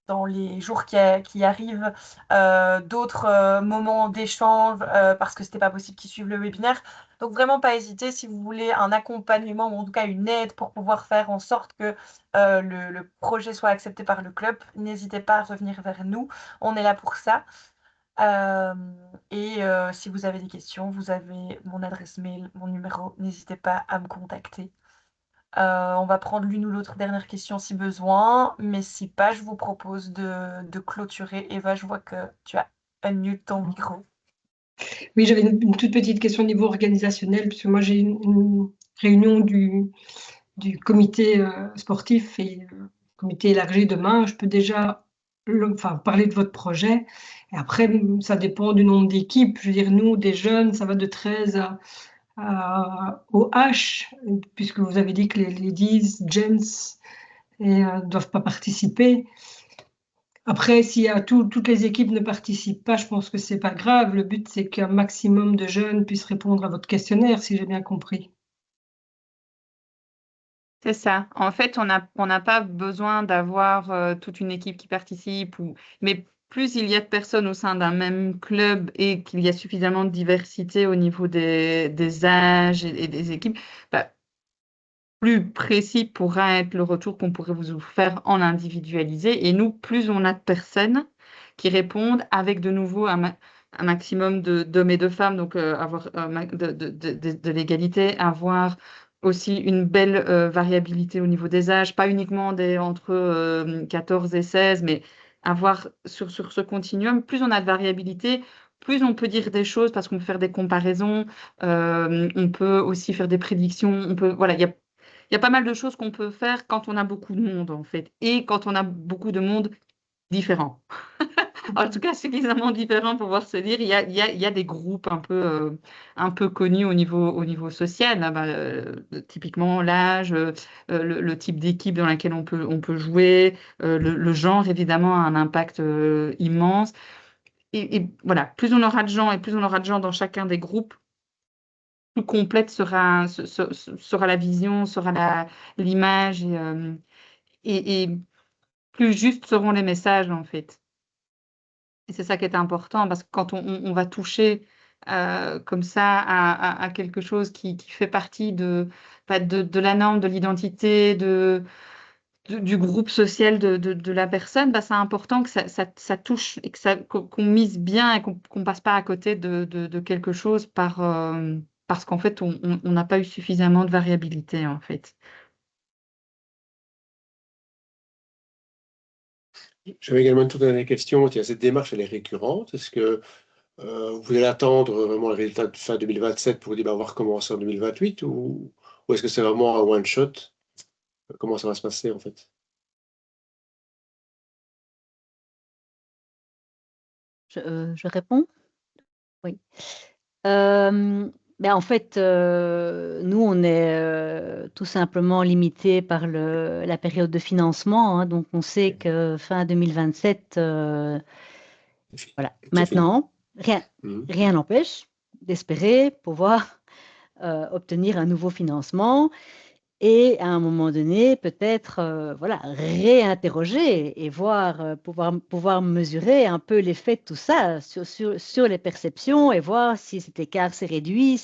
dans les jours qui arrivent d'autres moments d'échange parce que c'était pas possible qu'ils suivent le webinaire. Donc, vraiment pas hésiter si vous voulez un accompagnement ou en tout cas une aide pour pouvoir faire en sorte que le projet soit accepté par le club, n'hésitez pas à revenir vers nous. On est là pour ça. Si vous avez des questions, vous avez mon adresse mail, mon numéro, n'hésitez pas à me contacter. On va prendre l'une ou l'autre dernière question si besoin, mais si pas, je vous propose de clôturer. Eva, je vois que tu as unmute ton micro. Oui, j'avais une toute petite question au niveau organisationnel, puisque moi j'ai une réunion du comité sportif et comité élargi demain. Je peux déjà parler de votre projet. Et après, ça dépend du nombre d'équipes. Je veux dire, nous, des jeunes, ça va de 13 au H, puisque vous avez dit que les ladies, gents, ne doivent pas participer. Après, si toutes les équipes ne participent pas, je pense que ce n'est pas grave. Le but, c'est qu'un maximum de jeunes puissent répondre à votre questionnaire, si j'ai bien compris. C'est ça. En fait, on n'a pas besoin d'avoir toute une équipe qui participe, mais plus il y a de personnes au sein d'un même club et qu'il y a suffisamment de diversité au niveau des âges et des équipes, bah, plus précis pourra être le retour qu'on pourrait vous faire en individualisé. Et nous, plus on a de personnes qui répondent avec de nouveau un maximum d'hommes et de femmes, donc avoir de l'égalité, avoir aussi une belle variabilité au niveau des âges, pas uniquement entre 14 et 16, mais avoir sur ce continuum, plus on a de variabilité, plus on peut dire des choses parce qu'on peut faire des comparaisons, on peut aussi faire des prédictions, voilà, il y a pas mal de choses qu'on peut faire quand on a beaucoup de monde, en fait, et quand on a beaucoup de monde différent. En tout cas, suffisamment différent pour pouvoir se dire, il y a des groupes un peu connus au niveau social. Là, typiquement, l'âge, le type d'équipe dans laquelle on peut jouer, le genre, évidemment, a un impact immense. Et voilà, plus on aura de gens et plus on aura de gens dans chacun des groupes, plus complète sera la vision, sera l'image et plus justes seront les messages, en fait. Et c'est ça qui est important, parce que quand on va toucher comme ça à quelque chose qui fait partie de la norme, de l'identité, du groupe social de la personne, c'est important que ça touche et qu'on mise bien et qu'on ne passe pas à côté de quelque chose parce qu'en fait, on n'a pas eu suffisamment de variabilité, en fait. J'avais également une toute dernière question. Tiens, cette démarche, elle est récurrente. Est-ce que vous allez attendre vraiment le résultat de fin 2027 pour dire on va recommencer en 2028 ou est-ce que c'est vraiment un one-shot? Comment ça va se passer en fait? Je réponds? Oui. En fait, nous, on est tout simplement limité par la période de financement. Donc, on sait que fin 2027, voilà. Maintenant, rien n'empêche d'espérer pouvoir obtenir un nouveau financement et à un moment donné, peut-être réinterroger et voir, pouvoir mesurer un peu l'effet de tout ça sur les perceptions et voir si cet écart s'est réduit.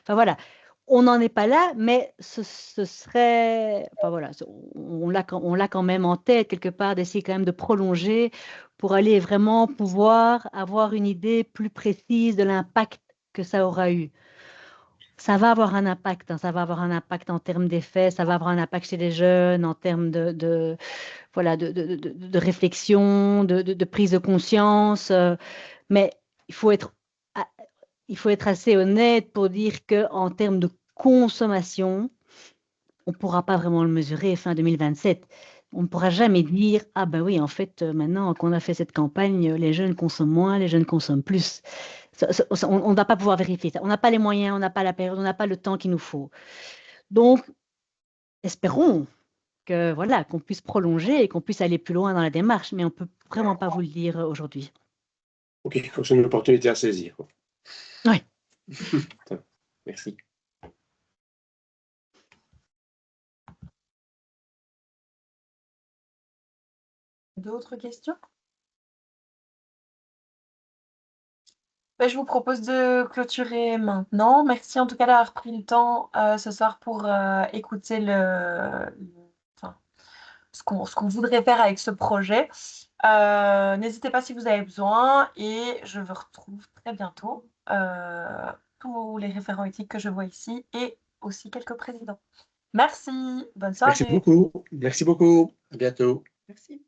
Enfin voilà, on n'en est pas là, mais ce serait, enfin voilà, on l'a quand même en tête quelque part d'essayer quand même de prolonger pour aller vraiment pouvoir avoir une idée plus précise de l'impact que ça aura eu. Ça va avoir un impact, ça va avoir un impact en termes d'effets, ça va avoir un impact chez les jeunes, en termes de réflexion, de prise de conscience. Mais il faut être assez honnête pour dire qu'en termes de consommation, on ne pourra pas vraiment le mesurer fin 2027. On ne pourra jamais dire, ah ben oui, en fait, maintenant qu'on a fait cette campagne, les jeunes consomment moins, les jeunes consomment plus. On ne va pas pouvoir vérifier ça. On n'a pas les moyens, on n'a pas la période, on n'a pas le temps qu'il nous faut. Donc, espérons que voilà, qu'on puisse prolonger et qu'on puisse aller plus loin dans la démarche, mais on ne peut vraiment pas vous le dire aujourd'hui. Ok, donc c'est une opportunité à saisir. Oui. Merci. D'autres questions? Je vous propose de clôturer maintenant. Merci en tout cas d'avoir pris le temps ce soir pour écouter ce qu'on voudrait faire avec ce projet. N'hésitez pas si vous avez besoin et je vous retrouve très bientôt. Tous les référents éthiques que je vois ici et aussi quelques présidents. Merci, bonne soirée. Merci beaucoup. Merci beaucoup. À bientôt. Merci.